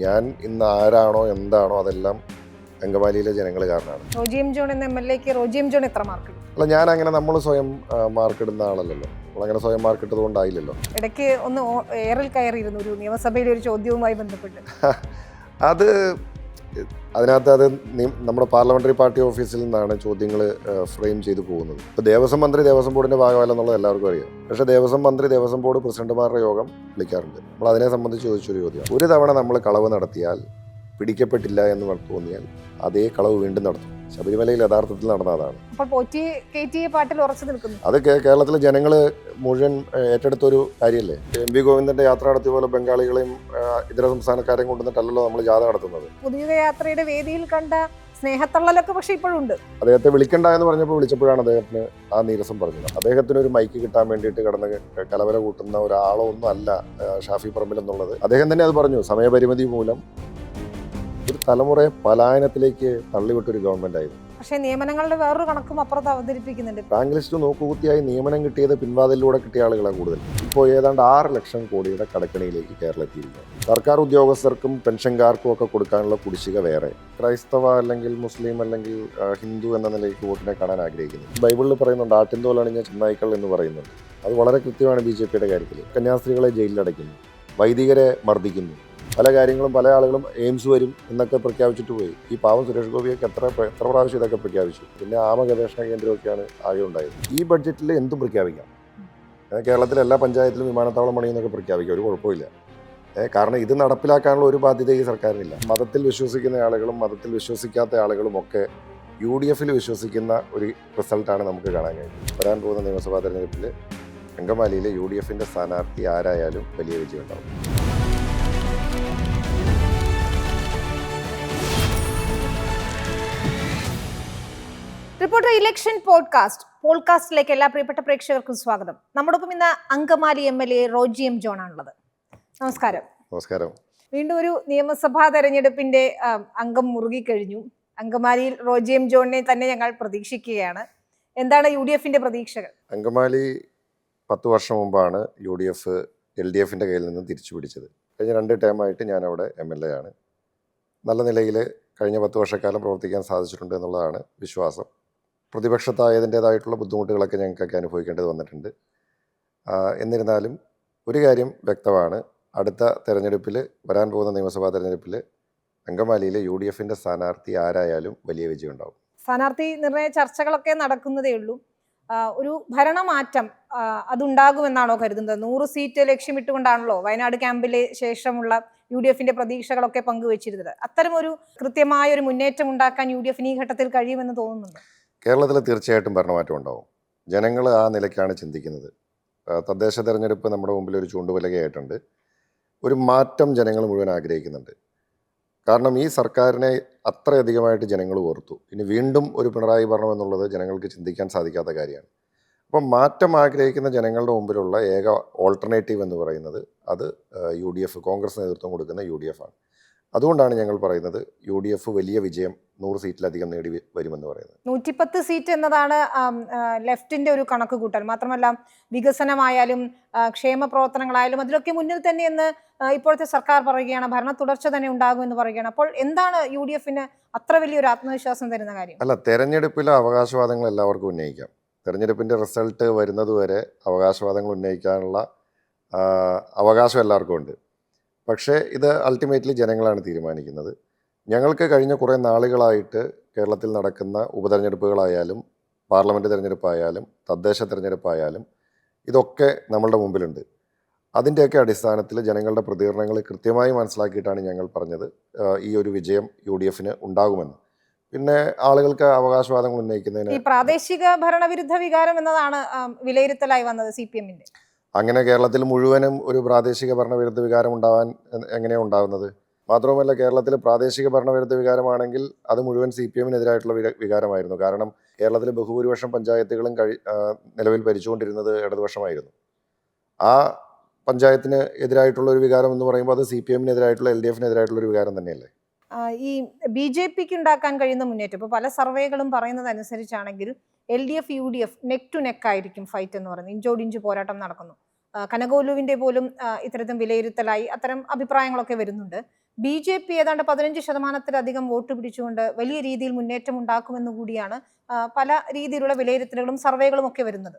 ഞാൻ ഇന്ന് ആരാണോ എന്താണോ അതെല്ലാം അങ്കമാലിയിലെ ജനങ്ങൾ കാരണമാണ്. റോജി എം ജോൺ എന്ന MLA-ക്ക് റോജി എം ജോൺ എത്ര മാർക്ക്? അല്ല, ഞാൻ അങ്ങനെ നമ്മൾ സ്വയം മാർക്കിടുന്ന ആളല്ലല്ലോ. നമ്മളങ്ങനെ സ്വയം മാർക്കിട്ടത് കൊണ്ടായില്ലല്ലോ. ഇടയ്ക്ക് ഒന്ന് എയറിൽ കയറിയിരുന്നു ഒരു നിയമസഭയിലെ ഒരു ചോദ്യവുമായി ബന്ധപ്പെട്ട്. അത് അത് നമ്മുടെ പാർലമെന്ററി പാർട്ടി ഓഫീസിൽ നിന്നാണ് ചോദ്യങ്ങൾ ഫ്രെയിം ചെയ്ത് പോകുന്നത്. ഇപ്പോൾ ദേവസ്വം മന്ത്രി ദേവസ്വം ബോർഡിന്റെ ഭാഗമല്ലെന്നുള്ളത് എല്ലാവർക്കും അറിയാം. പക്ഷേ ദേവസ്വം മന്ത്രി ദേവസ്വം ബോർഡ് പ്രസിഡന്റുമാരുടെ യോഗം വിളിക്കാറുണ്ട്. നമ്മൾ അതിനെ സംബന്ധിച്ച് ചോദിച്ചൊരു ചോദ്യം, ഒരു തവണ നമ്മൾ കളവ് നടത്തിയാൽ പിടിക്കപ്പെട്ടില്ല എന്ന് തോന്നിയാൽ അതേ കളവ് വീണ്ടും നടത്തും. ശബരിമലയിൽ യഥാർത്ഥത്തിൽ നടന്നതാണ്. പാട്ടിൽ ഉറച്ചു നിൽക്കുന്നു. അത് കേരളത്തിലെ ജനങ്ങൾ മുഴുവൻ ഏറ്റെടുത്തൊരു കാര്യമല്ലേ. MP ഗോവിന്ദന്റെ യാത്ര നടത്തിയ പോലെ ബംഗാളികളെയും ഇതര സംസ്ഥാനക്കാരെയും കൊണ്ടുവന്നിട്ടല്ലോ നമ്മൾ ജാഥ നടത്തുന്നത്. പൊതുയാത്രയുടെ വേദിയിൽ കണ്ട സ്നേഹത്തള്ളലൊക്കെ പക്ഷെ ഇപ്പോഴും ഉണ്ട്. അദ്ദേഹത്തെ വിളിക്കണ്ട എന്ന് പറഞ്ഞപ്പോൾ വിളിച്ചപ്പോഴാണ് അദ്ദേഹത്തിന് ആ നീരസം പറഞ്ഞത്. അദ്ദേഹത്തിന് ഒരു മൈക്ക് കിട്ടാൻ വേണ്ടിയിട്ട് കിടന്ന് കലവല കൂട്ടുന്ന ഒരാളോ ഒന്നും അല്ല ഷാഫി പറമ്പിൽ എന്നുള്ളത് അദ്ദേഹം തന്നെ അത് പറഞ്ഞു. സമയപരിമിതി മൂലം ഒരു തലമുറയെ പലായനത്തിലേക്ക് തള്ളിവിട്ടൊരു ഗവൺമെന്റ് ആയിരുന്നു. പക്ഷേ നിയമനങ്ങളുടെ വേറൊരു കണക്കും അപ്പുറത്ത് അവതരിപ്പിക്കുന്നുണ്ട്. റാങ്ക് ലിസ്റ്റ് നോക്കുകുത്തിയായി നിയമനം കിട്ടിയത് പിൻവാതിലൂടെ കിട്ടിയ ആളുകളാണ് കൂടുതൽ. ഇപ്പോൾ ഏതാണ്ട് 6 ലക്ഷം കോടിയുടെ കടക്കണിയിലേക്ക് കേരളം എത്തിയിരിക്കുന്നു. സർക്കാർ ഉദ്യോഗസ്ഥർക്കും പെൻഷൻകാർക്കും ഒക്കെ കൊടുക്കാനുള്ള കുടിശ്ശിക വേറെ. ക്രൈസ്തവ അല്ലെങ്കിൽ മുസ്ലിം അല്ലെങ്കിൽ ഹിന്ദു എന്ന നിലയ്ക്ക് വോട്ടിനെ കാണാൻ ആഗ്രഹിക്കുന്നു. ബൈബിളിൽ പറയുന്നുണ്ട് ആട്ടിൻതോലണിഞ്ഞ ചെന്നായ്ക്കൾ എന്ന് പറയുന്നുണ്ട്. അത് വളരെ കൃത്യമാണ് BJP-യുടെ കാര്യത്തിൽ. കന്യാസ്ത്രീകളെ ജയിലിലടയ്ക്കുന്നു, വൈദികരെ മർദ്ദിക്കുന്നു, പല കാര്യങ്ങളും പല ആളുകളും എയിംസ് വരും എന്നൊക്കെ പ്രഖ്യാപിച്ചിട്ട് പോയി. ഈ പാവം സുരേഷ് ഗോപിയൊക്കെ എത്ര പ്രാവശ്യം ഇതൊക്കെ പ്രഖ്യാപിച്ചു. പിന്നെ ആമ ഗവേഷണ കേന്ദ്രമൊക്കെയാണ് ആകെ ഉണ്ടായത്. ഈ ബഡ്ജറ്റിൽ എന്തും പ്രഖ്യാപിക്കാം. കേരളത്തിലെ എല്ലാ പഞ്ചായത്തിലും വിമാനത്താവളം പണിയെന്നൊക്കെ പ്രഖ്യാപിക്കാം, ഒരു കുഴപ്പമില്ല. കാരണം ഇത് നടപ്പിലാക്കാനുള്ള ഒരു ബാധ്യത ഈ സർക്കാരിനില്ല. മതത്തിൽ വിശ്വസിക്കുന്ന ആളുകളും മതത്തിൽ വിശ്വസിക്കാത്ത ആളുകളും ഒക്കെ UDF-ൽ വിശ്വസിക്കുന്ന ഒരു റിസൾട്ടാണ് നമുക്ക് കാണാൻ കഴിയുന്നത്. വരാൻ പോകുന്ന നിയമസഭാ തെരഞ്ഞെടുപ്പിൽ അങ്കമാലിയിലെ UDF-ന്റെ സ്ഥാനാർത്ഥി ആരായാലും വലിയ വിജയം ഉണ്ടാവും. റിപ്പോർട്ടർ ഇലക്ഷൻ പോഡ്കാസ്റ്റിലേക്ക് എല്ലാ പ്രിയപ്പെട്ട പ്രേക്ഷകർക്കും സ്വാഗതം. നമ്മോടൊപ്പം ഇന്ന് Angamaly MLA Roji M John ആണുള്ളത്. നമസ്കാരം. നമസ്കാരം. വീണ്ടും ഒരു നിയമസഭാ തെരഞ്ഞെടുപ്പിന്റെ അംഗം മുറുകിക്കഴിഞ്ഞു. അങ്കമാലിയിൽ റോജി എം ജോണിനെ തന്നെ ഞങ്ങൾ പ്രതീക്ഷിക്കുകയാണ്. എന്താണ് UDF-ന്റെ പ്രതീക്ഷകൾ? അങ്കമാലി 10 വർഷം മുമ്പാണ് UDF LDF-ന്റെ കയ്യിൽ നിന്ന് തിരിച്ചു പിടിച്ചത്. കഴിഞ്ഞ 2 ടേമായിട്ട് ഞാൻ അവിടെ MLA ആണ്. നല്ല നിലയിൽ കഴിഞ്ഞ 10 വർഷക്കാലം പ്രവർത്തിക്കാൻ സാധിച്ചിട്ടുണ്ട് എന്നുള്ളതാണ് വിശ്വാസം. പ്രതിപക്ഷത്തായതിൻ്റേതായിട്ടുള്ള ബുദ്ധിമുട്ടുകളൊക്കെ ഞങ്ങൾക്കൊക്കെ അനുഭവിക്കേണ്ടത് വന്നിട്ടുണ്ട്. എന്നിരുന്നാലും ഒരു കാര്യം വ്യക്തമാണ്, അടുത്ത തെരഞ്ഞെടുപ്പിൽ, വരാൻ പോകുന്ന നിയമസഭാ തെരഞ്ഞെടുപ്പിൽ അങ്കമാലിയിലെ UDF-ന്റെ സ്ഥാനാർത്ഥി ആരായാലും വലിയ വിജയം ഉണ്ടാവും. സ്ഥാനാർത്ഥി നിർണയ ചർച്ചകളൊക്കെ നടക്കുന്നതേ ഉള്ളൂ. ഒരു ഭരണമാറ്റം അതുണ്ടാകുമെന്നാണോ കരുതുന്നത്? 100 സീറ്റ് ലക്ഷ്യമിട്ടുകൊണ്ടാണല്ലോ വയനാട് ക്യാമ്പിലെ ശേഷമുള്ള UDF-ന്റെ പ്രതീക്ഷകളൊക്കെ പങ്കുവച്ചിരുന്നത്. അത്തരം ഒരു കൃത്യമായ ഒരു മുന്നേറ്റം ഉണ്ടാക്കാൻ UDF-ന് ഈ ഘട്ടത്തിൽ കഴിയുമെന്ന് തോന്നുന്നുണ്ട്? കേരളത്തിൽ തീർച്ചയായിട്ടും ഭരണമാറ്റം ഉണ്ടാവും. ജനങ്ങൾ ആ നിലയ്ക്കാണ് ചിന്തിക്കുന്നത്. തദ്ദേശ തെരഞ്ഞെടുപ്പ് നമ്മുടെ മുമ്പിൽ ഒരു ചൂണ്ടുപലകയായിട്ടുണ്ട്. ഒരു മാറ്റം ജനങ്ങൾ മുഴുവൻ ആഗ്രഹിക്കുന്നുണ്ട്. കാരണം ഈ സർക്കാരിനെ അത്രയധികമായിട്ട് ജനങ്ങൾ ഓർത്തു. ഇനി വീണ്ടും ഒരു പിണറായി ഭരണം എന്നുള്ളത് ജനങ്ങൾക്ക് ചിന്തിക്കാൻ സാധിക്കാത്ത കാര്യമാണ്. അപ്പം മാറ്റം ആഗ്രഹിക്കുന്ന ജനങ്ങളുടെ മുമ്പിലുള്ള ഏക ഓൾട്ടർനേറ്റീവ് എന്ന് പറയുന്നത് അത് UDF, കോൺഗ്രസ് നേതൃത്വം കൊടുക്കുന്ന UDF ആണ്. അതുകൊണ്ടാണ് ഞങ്ങൾ പറയുന്നത് UDF വലിയ വിജയം 100 സീറ്റിലധികം നേടി വരുമെന്ന് പറയുന്നത്. 110 സീറ്റ് എന്നതാണ് ലെഫ്റ്റിന്റെ ഒരു കണക്ക് കൂട്ടൽ. മാത്രമല്ല വികസനമായാലും ക്ഷേമ പ്രവർത്തനങ്ങളായാലും അതിലൊക്കെ മുന്നിൽ തന്നെയെന്ന് ഇപ്പോഴത്തെ സർക്കാർ പറയുകയാണ്. ഭരണ തുടർച്ച തന്നെ ഉണ്ടാകുമെന്ന് പറയുകയാണ്. അപ്പോൾ എന്താണ് UDF-ന് അത്ര വലിയൊരു ആത്മവിശ്വാസം തരുന്ന കാര്യം? അല്ല, തെരഞ്ഞെടുപ്പിലെ അവകാശവാദങ്ങൾ എല്ലാവർക്കും ഉന്നയിക്കാം. തെരഞ്ഞെടുപ്പിൻ്റെ റിസൾട്ട് വരുന്നതുവരെ അവകാശവാദങ്ങൾ ഉന്നയിക്കാനുള്ള അവകാശം എല്ലാവർക്കും ഉണ്ട്. പക്ഷേ ഇത് അൾട്ടിമേറ്റ്ലി ജനങ്ങളാണ് തീരുമാനിക്കുന്നത്. ഞങ്ങൾക്ക് കഴിഞ്ഞ കുറേ നാളുകളായിട്ട് കേരളത്തിൽ നടക്കുന്ന ഉപതെരഞ്ഞെടുപ്പുകളായാലും പാർലമെൻറ്റ് തെരഞ്ഞെടുപ്പായാലും തദ്ദേശ തെരഞ്ഞെടുപ്പായാലും ഇതൊക്കെ നമ്മളുടെ മുമ്പിലുണ്ട്. അതിൻ്റെയൊക്കെ അടിസ്ഥാനത്തിൽ ജനങ്ങളുടെ പ്രതികരണങ്ങൾ കൃത്യമായി മനസ്സിലാക്കിയിട്ടാണ് ഞങ്ങൾ പറഞ്ഞത് ഈ ഒരു വിജയം UDF-ന് ഉണ്ടാകുമെന്ന്. പിന്നെ ആളുകൾക്ക് അവകാശവാദങ്ങൾ ഉന്നയിക്കുന്നതിന് ഈ പ്രാദേശിക ഭരണവിരുദ്ധ വികാരം എന്നതാണ് വിലയിരുത്തലായി വന്നത് CPM-ന്റെ. അങ്ങനെ കേരളത്തിൽ മുഴുവനും ഒരു പ്രാദേശിക ഭരണവിരുദ്ധ വികാരം ഉണ്ടാവാൻ എങ്ങനെയാണ് ഉണ്ടാകുന്നത്? മാത്രവുമല്ല, കേരളത്തിൽ പ്രാദേശിക ഭരണവിരുദ്ധ വികാരമാണെങ്കിൽ അത് മുഴുവൻ CPM-നെതിരായിട്ടുള്ള വികാരമായിരുന്നു. കാരണം കേരളത്തിലെ ബഹുഭൂരിപക്ഷം പഞ്ചായത്തുകളും നിലവിൽ ഭരിച്ചുകൊണ്ടിരുന്നത് ഇടതുപക്ഷമായിരുന്നു. ആ പഞ്ചായത്തിന് എതിരായിട്ടുള്ള ഒരു വികാരം എന്ന് പറയുമ്പോൾ അത് CPM-നെതിരായിട്ടുള്ള LDF-നെതിരായിട്ടുള്ള ഒരു വികാരം തന്നെയല്ലേ? ഈ BJP-ക്ക് ഉണ്ടാക്കാൻ കഴിയുന്ന മുന്നേറ്റം ഇപ്പോൾ പല സർവേകളും പറയുന്നത് അനുസരിച്ചാണെങ്കിൽ LDF UDF neck to neck ആയിരിക്കും ഫൈറ്റ് എന്ന് പറയുന്നത്. ഇഞ്ചോടിഞ്ച് പോരാട്ടം നടക്കുന്നു. കനകോലുവിന്റെ പോലും ഇത്തരത്തിൽ വിലയിരുത്തലായി അത്തരം അഭിപ്രായങ്ങളൊക്കെ വരുന്നുണ്ട്. BJP ഏതാണ്ട് 15%-ലധികം വോട്ട് പിടിച്ചുകൊണ്ട് വലിയ രീതിയിൽ മുന്നേറ്റം ഉണ്ടാക്കുമെന്ന് കൂടിയാണ് പല രീതിയിലുള്ള വിലയിരുത്തലുകളും സർവേകളും ഒക്കെ വരുന്നത്.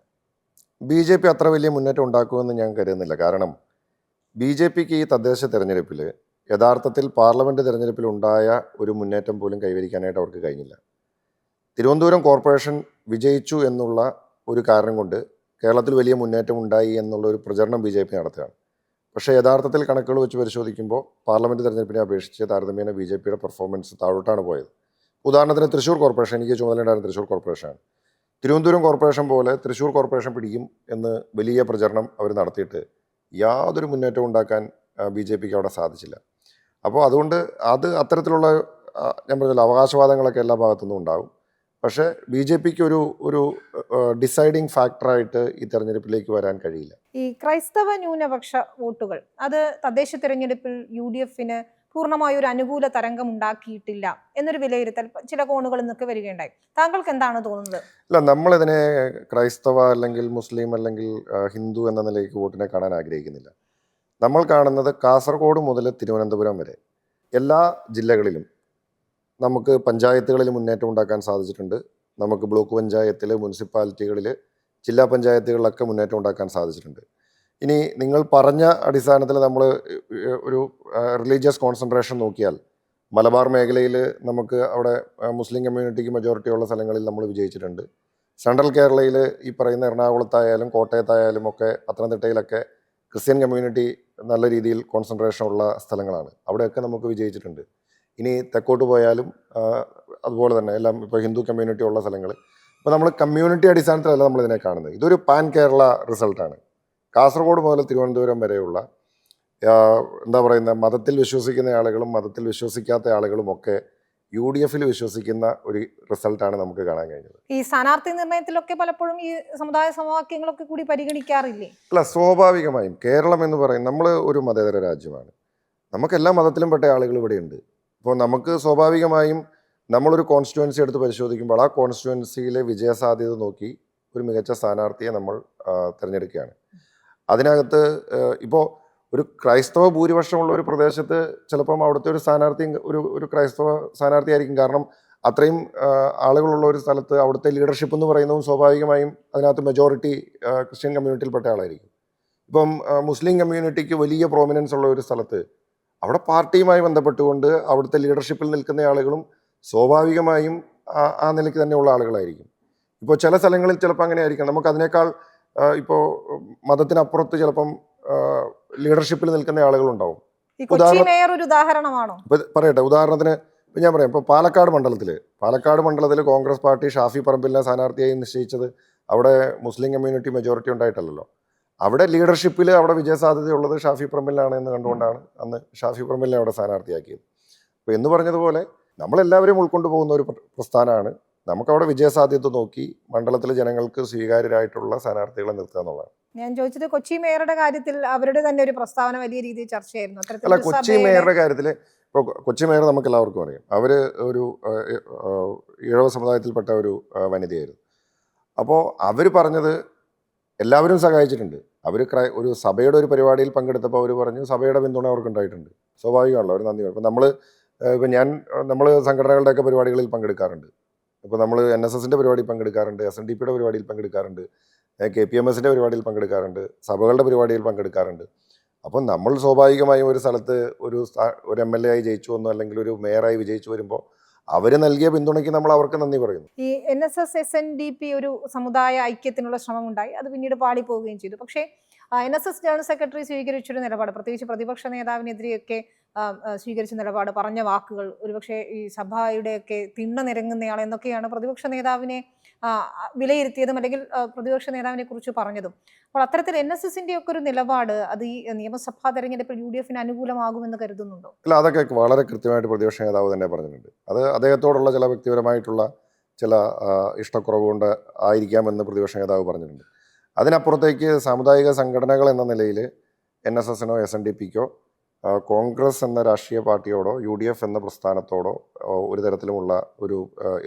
BJP അത്ര വലിയ മുന്നേറ്റം ഉണ്ടാക്കുമെന്ന് ഞാൻ കരുതുന്നില്ല. കാരണം BJPക്ക് ഈ തദ്ദേശ തെരഞ്ഞെടുപ്പിൽ യഥാർത്ഥത്തിൽ പാർലമെൻറ്റ് തെരഞ്ഞെടുപ്പിൽ ഉണ്ടായ ഒരു മുന്നേറ്റം പോലും കൈവരിക്കാനായിട്ട് അവർക്ക് കഴിഞ്ഞില്ല. തിരുവനന്തപുരം കോർപ്പറേഷൻ വിജയിച്ചു എന്നുള്ള ഒരു കാരണം കൊണ്ട് കേരളത്തിൽ വലിയ മുന്നേറ്റം ഉണ്ടായി എന്നുള്ള ഒരു പ്രചരണം BJP നടത്തുകയാണ്. പക്ഷേ യഥാർത്ഥത്തിൽ കണക്കുകൾ വെച്ച് പരിശോധിക്കുമ്പോൾ പാർലമെൻറ്റ് തെരഞ്ഞെടുപ്പിനെ അപേക്ഷിച്ച് താരതമ്യേന BJPയുടെ പെർഫോമൻസ് താഴോട്ടാണ് പോയത്. ഉദാഹരണത്തിന് തൃശ്ശൂർ കോർപ്പറേഷൻ, എനിക്ക് ചുമതലയുണ്ടായിരുന്ന തൃശ്ശൂർ കോർപ്പറേഷനാണ്. തിരുവനന്തപുരം കോർപ്പറേഷൻ പോലെ തൃശ്ശൂർ കോർപ്പറേഷൻ പിടിക്കും എന്ന് വലിയ പ്രചരണം അവർ നടത്തിയിട്ട് യാതൊരു മുന്നേറ്റവും ഉണ്ടാക്കാൻ BJPക്ക് അവിടെ സാധിച്ചില്ല. അപ്പോൾ അതുകൊണ്ട് അത്തരത്തിലുള്ള ഞാൻ പറഞ്ഞല്ലോ അവകാശവാദങ്ങളൊക്കെ എല്ലാ ഭാഗത്തുനിന്നും ഉണ്ടാകും. പക്ഷേ BJPക്ക് ഒരു ഡിസൈഡിങ് ഫാക്ടറായിട്ട് ഈ തെരഞ്ഞെടുപ്പിലേക്ക് വരാൻ കഴിയില്ല. ഈ ക്രൈസ്തവ ന്യൂനപക്ഷ വോട്ടുകൾ അത് തദ്ദേശ തെരഞ്ഞെടുപ്പിൽ UDFന് പൂർണ്ണമായ ഒരു അനുകൂല തരംഗം ഉണ്ടാക്കിയിട്ടില്ല എന്നൊരു വിലയിരുത്തൽ ചില കോണുകളിൽ നിന്നൊക്കെ വരികയുണ്ടായി. താങ്കൾക്ക് എന്താണ് തോന്നുന്നത്? അല്ല, നമ്മളിതിനെ ക്രൈസ്തവ അല്ലെങ്കിൽ മുസ്ലിം അല്ലെങ്കിൽ ഹിന്ദു എന്ന നിലയ്ക്ക് വോട്ടിനെ കാണാൻ ആഗ്രഹിക്കുന്നില്ല. നമ്മൾ കാണുന്നത് കാസർഗോഡ് മുതൽ തിരുവനന്തപുരം വരെ എല്ലാ ജില്ലകളിലും നമുക്ക് പഞ്ചായത്തുകളിൽ മുന്നേറ്റം ഉണ്ടാക്കാൻ സാധിച്ചിട്ടുണ്ട്. നമുക്ക് ബ്ലോക്ക് പഞ്ചായത്തിൽ, മുനിസിപ്പാലിറ്റികളിൽ, ജില്ലാ പഞ്ചായത്തുകളിലൊക്കെ മുന്നേറ്റം ഉണ്ടാക്കാൻ സാധിച്ചിട്ടുണ്ട്. ഇനി നിങ്ങൾ പറഞ്ഞ അടിസ്ഥാനത്തിൽ നമ്മൾ ഒരു റിലീജിയസ് കോൺസെൻട്രേഷൻ നോക്കിയാൽ മലബാർ മേഖലയിൽ നമുക്ക് അവിടെ മുസ്ലിം കമ്മ്യൂണിറ്റിക്ക് മജോറിറ്റി ഉള്ള സ്ഥലങ്ങളിൽ നമ്മൾ വിജയിച്ചിട്ടുണ്ട്. സെൻട്രൽ കേരളയിൽ ഈ പറയുന്ന എറണാകുളത്തായാലും കോട്ടയത്തായാലും ഒക്കെ പത്തനംതിട്ടയിലൊക്കെ ക്രിസ്ത്യൻ കമ്മ്യൂണിറ്റി നല്ല രീതിയിൽ കോൺസെൻട്രേഷൻ ഉള്ള സ്ഥലങ്ങളാണ്. അവിടെയൊക്കെ നമുക്ക് വിജയിച്ചിട്ടുണ്ട്. ഇനി തെക്കോട്ട് പോയാലും അതുപോലെ തന്നെ എല്ലാം ഇപ്പോൾ ഹിന്ദു കമ്മ്യൂണിറ്റി ഉള്ള സ്ഥലങ്ങൾ. ഇപ്പോൾ നമ്മൾ കമ്മ്യൂണിറ്റി അടിസ്ഥാനത്തിലല്ല നമ്മളിതിനെ കാണുന്നത്. ഇതൊരു പാൻ കേരള റിസൾട്ടാണ്. കാസർഗോഡ് മുതൽ തിരുവനന്തപുരം വരെയുള്ള എന്താ പറയുന്ന മതത്തിൽ വിശ്വസിക്കുന്ന ആളുകളും മതത്തിൽ വിശ്വസിക്കാത്ത ആളുകളും ഒക്കെ UDFൽ വിശ്വസിക്കുന്ന ഒരു റിസൾട്ടാണ് നമുക്ക് കാണാൻ കഴിഞ്ഞത്. ഈ സ്ഥാനാർത്ഥി നിർണയത്തിലൊക്കെ പലപ്പോഴും ഈ സമുദായ സമവാക്യങ്ങളൊക്കെ കൂടി പരിഗണിക്കാറില്ലേ? അല്ല, സ്വാഭാവികമായും കേരളം എന്ന് പറയുന്നത് നമ്മൾ ഒരു മതേതര രാജ്യമാണ്. നമുക്ക് എല്ലാ മതത്തിലും പെട്ട ആളുകൾ ഇവിടെയുണ്ട്. അപ്പോൾ നമുക്ക് സ്വാഭാവികമായും നമ്മളൊരു കോൺസ്റ്റിറ്റ്യുവൻസി എടുത്ത് പരിശോധിക്കുമ്പോൾ ആ കോൺസ്റ്റിറ്റ്യുവൻസിയിലെ വിജയസാധ്യത നോക്കി ഒരു മികച്ച സ്ഥാനാർത്ഥിയെ നമ്മൾ തിരഞ്ഞെടുക്കുകയാണ്. അതിനകത്ത് ഇപ്പോൾ ഒരു ക്രൈസ്തവ ഭൂരിപക്ഷമുള്ള ഒരു പ്രദേശത്ത് ചിലപ്പം അവിടുത്തെ ഒരു സ്ഥാനാർത്ഥി ഒരു ക്രൈസ്തവ സ്ഥാനാർത്ഥിയായിരിക്കും. കാരണം അത്രയും ആളുകളുള്ള ഒരു സ്ഥലത്ത് അവിടുത്തെ ലീഡർഷിപ്പ് എന്ന് പറയുന്നതും സ്വാഭാവികമായും അതിനകത്ത് മെജോറിറ്റി ക്രിസ്ത്യൻ കമ്മ്യൂണിറ്റിയിൽപ്പെട്ട ആളായിരിക്കും. ഇപ്പം മുസ്ലിം കമ്മ്യൂണിറ്റിക്ക് വലിയ പ്രോമിനൻസ് ഉള്ള ഒരു സ്ഥലത്ത് അവിടെ പാർട്ടിയുമായി ബന്ധപ്പെട്ടുകൊണ്ട് അവിടുത്തെ ലീഡർഷിപ്പിൽ നിൽക്കുന്ന ആളുകളും സ്വാഭാവികമായും ആ നിലയ്ക്ക് തന്നെയുള്ള ആളുകളായിരിക്കും. ഇപ്പോൾ ചില സ്ഥലങ്ങളിൽ ചിലപ്പോൾ അങ്ങനെ ആയിരിക്കാം. നമുക്ക് അതിനേക്കാൾ ഇപ്പോൾ മതത്തിനപ്പുറത്ത് ചിലപ്പം ലീഡർഷിപ്പിൽ നിൽക്കുന്ന ആളുകളുണ്ടാവും. പറയട്ടെ, ഉദാഹരണത്തിന് ഇപ്പം ഞാൻ പറയാം, ഇപ്പോൾ പാലക്കാട് മണ്ഡലത്തിൽ കോൺഗ്രസ് പാർട്ടി ഷാഫി പറമ്പിലിനെ സ്ഥാനാർത്ഥിയായി നിശ്ചയിച്ചത് അവിടെ മുസ്ലിം കമ്മ്യൂണിറ്റി മെജോറിറ്റി ഉണ്ടായിട്ടല്ലല്ലോ. അവിടെ ലീഡർഷിപ്പിൽ അവിടെ വിജയസാധ്യതയുള്ളത് ഷാഫി പറമ്പിലാണ് എന്ന് കണ്ടുകൊണ്ടാണ് അന്ന് ഷാഫി പറമ്പിലിനെ അവിടെ സ്ഥാനാർത്ഥിയാക്കിയത്. അപ്പോൾ എന്ന് പറഞ്ഞതുപോലെ നമ്മളെല്ലാവരും ഉൾക്കൊണ്ടു പോകുന്ന ഒരു പ്രസ്ഥാനമാണ്. നമുക്കവിടെ വിജയസാധ്യത നോക്കി മണ്ഡലത്തിലെ ജനങ്ങൾക്ക് സ്വീകാര്യരായിട്ടുള്ള സ്ഥാനാർത്ഥികളെ നിർത്തുക എന്നുള്ളതാണ്. ഞാൻ ചോദിച്ചത് കൊച്ചി മേയറുടെ കാര്യത്തിൽ അവരുടെ തന്നെ ഒരു പ്രസ്താവന വലിയ രീതിയിൽ ചർച്ചയായിരുന്നു. അല്ല, കൊച്ചി മേയറുടെ കാര്യത്തിൽ ഇപ്പോൾ കൊച്ചി മേയർ നമുക്ക് എല്ലാവർക്കും അറിയാം. അവർ ഒരു ഈഴവ സമുദായത്തിൽപ്പെട്ട ഒരു വനിതയായിരുന്നു. അപ്പോൾ അവർ പറഞ്ഞത് എല്ലാവരും സഹായിച്ചിട്ടുണ്ട്. അവർ ഒരു സഭയുടെ ഒരു പരിപാടിയിൽ പങ്കെടുത്തപ്പോൾ അവർ പറഞ്ഞു സഭയുടെ പിന്തുണ അവർക്ക് ഉണ്ടായിട്ടുണ്ട്. സ്വാഭാവികമാണല്ലോ, അവർ നന്ദി. ഇപ്പം നമ്മൾ സംഘടനകളുടെയൊക്കെ പരിപാടികളിൽ പങ്കെടുക്കാറുണ്ട്. ഇപ്പോൾ നമ്മൾ NSSൻ്റെ പരിപാടിയിൽ പങ്കെടുക്കാറുണ്ട്, SNDPയുടെ പരിപാടിയിൽ പങ്കെടുക്കാറുണ്ട്, KPMSൻ്റെ പരിപാടിയിൽ പങ്കെടുക്കാറുണ്ട്, സഭകളുടെ പരിപാടിയിൽ പങ്കെടുക്കാറുണ്ട്. അപ്പം നമ്മൾ സ്വാഭാവികമായും ഒരു സ്ഥലത്ത് ഒരു MLA ആയി ജയിച്ചു വന്നു അല്ലെങ്കിൽ ഒരു മേയറായി വിജയിച്ചു വരുമ്പോൾ അവർ നൽകിയ പിന്തുണയ്ക്ക് നമ്മൾ അവർക്ക് നന്ദി പറയുന്നു. ഈ NSS SNDP ഒരു സമുദായ ഐക്യത്തിനുള്ള ശ്രമം ഉണ്ടായി, അത് പിന്നീട് പാളിപ്പോവുകയും ചെയ്തു. പക്ഷേ NSS ജനറൽ സെക്രട്ടറി സ്വീകരിച്ചൊരു നിലപാട്, പ്രത്യേകിച്ച് പ്രതിപക്ഷ നേതാവിനെതിരെയൊക്കെ സ്വീകരിച്ച നിലപാട്, പറഞ്ഞ വാക്കുകൾ ഒരുപക്ഷെ ഈ സഭയുടെയൊക്കെ തിണ്ണ നിരങ്ങുന്നയാൾ എന്നൊക്കെയാണ് പ്രതിപക്ഷ നേതാവിനെ വിലയിരുത്തിയതും അല്ലെങ്കിൽ പ്രതിപക്ഷ നേതാവിനെ കുറിച്ച് പറഞ്ഞതും. അപ്പോൾ അത്തരത്തിൽ NSSന്റെ ഒക്കെ ഒരു നിലപാട് അത് ഈ നിയമസഭാ തെരഞ്ഞെടുപ്പിൽ UDFന് അനുകൂലമാകുമെന്ന് കരുതുന്നുണ്ടോ? അല്ല, അതൊക്കെ വളരെ കൃത്യമായിട്ട് പ്രതിപക്ഷ നേതാവ് തന്നെ പറഞ്ഞിട്ടുണ്ട്. അത് അദ്ദേഹത്തോടുള്ള ചില വ്യക്തിപരമായിട്ടുള്ള ചില ഇഷ്ടക്കുറവ് കൊണ്ട് ആയിരിക്കാമെന്ന് പ്രതിപക്ഷ നേതാവ് പറഞ്ഞിട്ടുണ്ട്. അതിനപ്പുറത്തേക്ക് സാമുദായിക സംഘടനകൾ എന്ന നിലയിൽ NSSനോ SNDPക്കോ കോൺഗ്രസ് എന്ന രാഷ്ട്രീയ പാർട്ടിയോടോ UDF എന്ന പ്രസ്ഥാനത്തോടോ ഒരു തരത്തിലുമുള്ള ഒരു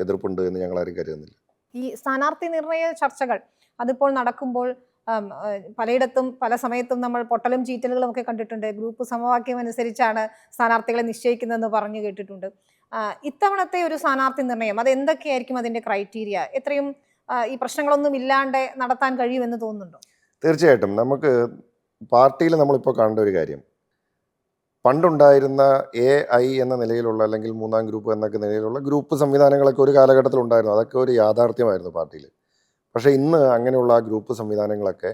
എതിർപ്പുണ്ട് എന്ന് ഞങ്ങളാരും കരുതുന്നില്ല. ഈ സ്ഥാനാർത്ഥി നിർണയ ചർച്ചകൾ അതിപ്പോൾ നടക്കുമ്പോൾ പലയിടത്തും പല സമയത്തും നമ്മൾ പൊട്ടലും ചീറ്റലുകളും ഒക്കെ കണ്ടിട്ടുണ്ട്. ഗ്രൂപ്പ് സമവാക്യം അനുസരിച്ചാണ് സ്ഥാനാർത്ഥികളെ നിശ്ചയിക്കുന്നതെന്ന് പറഞ്ഞു കേട്ടിട്ടുണ്ട്. ഇത്തവണത്തെ ഒരു സ്ഥാനാർത്ഥി നിർണയം അത് എന്തൊക്കെയായിരിക്കും അതിന്റെ ക്രൈറ്റീരിയ? എത്രയും ഈ പ്രശ്നങ്ങളൊന്നും ഇല്ലാണ്ട് നടത്താൻ കഴിയുമെന്ന് തോന്നുന്നുണ്ടോ? തീർച്ചയായിട്ടും നമുക്ക് പാർട്ടിയിൽ നമ്മളിപ്പോൾ കാണേണ്ട ഒരു കാര്യം, പണ്ടുണ്ടായിരുന്ന AI എന്ന നിലയിലുള്ള അല്ലെങ്കിൽ മൂന്നാം ഗ്രൂപ്പ് എന്നൊക്കെ നിലയിലുള്ള ഗ്രൂപ്പ് സംവിധാനങ്ങളൊക്കെ ഒരു കാലഘട്ടത്തിൽ ഉണ്ടായിരുന്നു. അതൊക്കെ ഒരു യാഥാർത്ഥ്യമായിരുന്നു പാർട്ടിയിൽ. പക്ഷേ ഇന്ന് അങ്ങനെയുള്ള ആ ഗ്രൂപ്പ് സംവിധാനങ്ങളൊക്കെ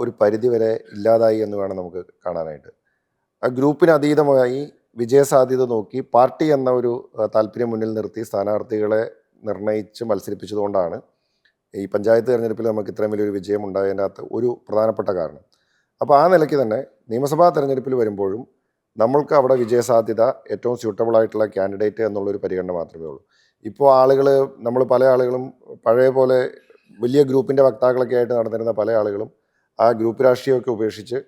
ഒരു പരിധിവരെ ഇല്ലാതായി എന്ന് വേണം നമുക്ക് കാണാനായിട്ട്. ആ ഗ്രൂപ്പിന് അതീതമായി വിജയസാധ്യത നോക്കി പാർട്ടി എന്ന ഒരു താല്പര്യം മുന്നിൽ നിർത്തി സ്ഥാനാർത്ഥികളെ നിർണയിച്ച് മത്സരിപ്പിച്ചതുകൊണ്ടാണ് ഈ പഞ്ചായത്ത് തിരഞ്ഞെടുപ്പിൽ നമുക്ക് ഇത്രയും വലിയൊരു വിജയം ഉണ്ടായതിൻ്റെ അകത്ത് ഒരു പ്രധാനപ്പെട്ട കാരണം. അപ്പോൾ ആ നിലയ്ക്ക് തന്നെ നിയമസഭാ തെരഞ്ഞെടുപ്പിൽ വരുമ്പോഴും നമ്മൾക്ക് അവിടെ വിജയസാധ്യത ഏറ്റവും സ്യൂട്ടബിൾ ആയിട്ടുള്ള കാൻഡിഡേറ്റ് എന്നുള്ളൊരു പരിഗണന മാത്രമേ ഉള്ളൂ. ഇപ്പോൾ നമ്മൾ പല ആളുകളും പഴയ പോലെ വലിയ ഗ്രൂപ്പിൻ്റെ വക്താക്കളൊക്കെ ആയിട്ട് നടന്നിരുന്ന പല ആളുകളും ആ ഗ്രൂപ്പ് രാഷ്ട്രീയമൊക്കെ ഉപേക്ഷിച്ച്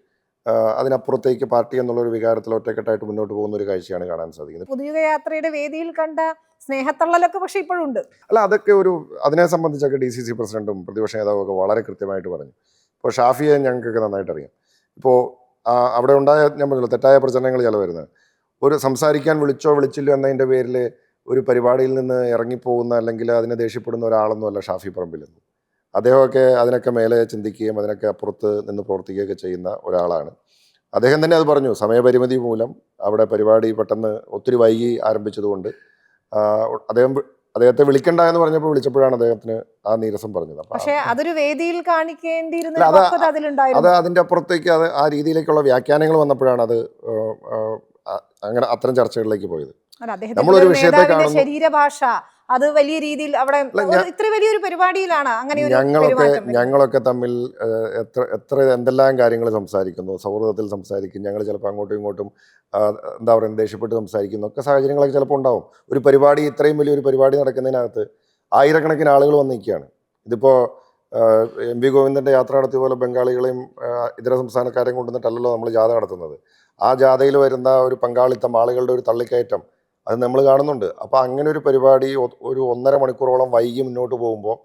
അതിനപ്പുറത്തേക്ക് പാർട്ടി എന്നുള്ളൊരു വികാരത്തിൽ ഒറ്റക്കെട്ടായിട്ട് മുന്നോട്ട് പോകുന്ന ഒരു കാഴ്ചയാണ് കാണാൻ സാധിക്കുന്നത്. പൊതുയുഗയാത്രയുടെ വേദിയിൽ കണ്ട സ്നേഹത്തള്ളലൊക്കെ പക്ഷെ ഇപ്പോഴും ഉണ്ട്. അല്ല, അതൊക്കെ അതിനെ സംബന്ധിച്ചൊക്കെ DCC പ്രസിഡന്റും പ്രതിപക്ഷ നേതാവും ഒക്കെ വളരെ കൃത്യമായിട്ട് പറഞ്ഞു. ഇപ്പോൾ ഷാഫിയെ ഞങ്ങൾക്കൊക്കെ നന്നായിട്ട് അറിയാം. ഇപ്പോൾ അവിടെ ഉണ്ടായ ഞാൻ പറഞ്ഞല്ലോ തെറ്റായ പ്രചരണങ്ങൾ ചില വരുന്നത്, ഒരു സംസാരിക്കാൻ വിളിച്ചോ വിളിച്ചില്ലോ എന്നതിൻ്റെ പേരിൽ ഒരു പരിപാടിയിൽ നിന്ന് ഇറങ്ങിപ്പോകുന്ന അല്ലെങ്കിൽ അതിനെ ദേഷ്യപ്പെടുന്ന ഒരാളൊന്നുമല്ല ഷാഫി പറമ്പിൽ. അദ്ദേഹമൊക്കെ അതിനൊക്കെ മേലെ ചിന്തിക്കുകയും അതിനൊക്കെ അപ്പുറത്ത് നിന്ന് പ്രവർത്തിക്കുകയൊക്കെ ചെയ്യുന്ന ഒരാളാണ്. അദ്ദേഹം തന്നെ അത് പറഞ്ഞു, സമയപരിമിതി മൂലം അവിടെ പരിപാടി പെട്ടെന്ന് ഒത്തിരി വൈകി ആരംഭിച്ചതുകൊണ്ട് അദ്ദേഹത്തെ വിളിക്കണ്ട എന്ന് പറഞ്ഞപ്പോൾ വിളിച്ചപ്പോഴാണ് അദ്ദേഹത്തിന് ആ നീരസം പറഞ്ഞത്. പക്ഷേ അതൊരു വേദിയിൽ കാണിക്കേണ്ടിയിരുന്ന അത് അതിൻ്റെ അപ്പുറത്തേക്ക് ആ രീതിയിലേക്കുള്ള വ്യാഖ്യാനങ്ങൾ വന്നപ്പോഴാണ് അത് അങ്ങനെ അത്തരം ചർച്ചകളിലേക്ക് പോയത്. നമ്മളൊരു വിഷയത്തെ കാണുന്നു, ശരീരഭാഷ അത് വലിയ രീതിയിൽ അവിടെ ഇത്ര വലിയൊരു പരിപാടിയിലാണ് അങ്ങനെ ഞങ്ങളൊക്കെ തമ്മിൽ എന്തെല്ലാം കാര്യങ്ങൾ സംസാരിക്കുന്നു, സൗഹൃദത്തിൽ സംസാരിക്കും, ഞങ്ങൾ ചിലപ്പോൾ അങ്ങോട്ടും ഇങ്ങോട്ടും എന്താ പറയുക ദേഷ്യപ്പെട്ട് സംസാരിക്കുന്നു ഒക്കെ സാഹചര്യങ്ങളൊക്കെ ചിലപ്പോൾ ഉണ്ടാവും. ഒരു പരിപാടി, ഇത്രയും വലിയൊരു പരിപാടി നടക്കുന്നതിനകത്ത് ആയിരക്കണക്കിന് ആളുകൾ വന്നിരിക്കുകയാണ്. ഇതിപ്പോൾ MV ഗോവിന്ദൻ്റെ യാത്ര നടത്തിയ പോലെ ബംഗാളികളെയും ഇതര സംസ്ഥാനക്കാരെയും കൊണ്ടുവന്നിട്ടല്ലല്ലോ നമ്മൾ ജാഥ നടത്തുന്നത്. ആ ജാഥയിൽ വരുന്ന ഒരു പങ്കാളിത്തം, ആളുകളുടെ ഒരു തള്ളിക്കയറ്റം അത് നമ്മൾ കാണുന്നുണ്ട്. അപ്പോൾ അങ്ങനെ ഒരു പരിപാടി ഒരു 1.5 മണിക്കൂറോളം വൈകി മുന്നോട്ട് പോകുമ്പോൾ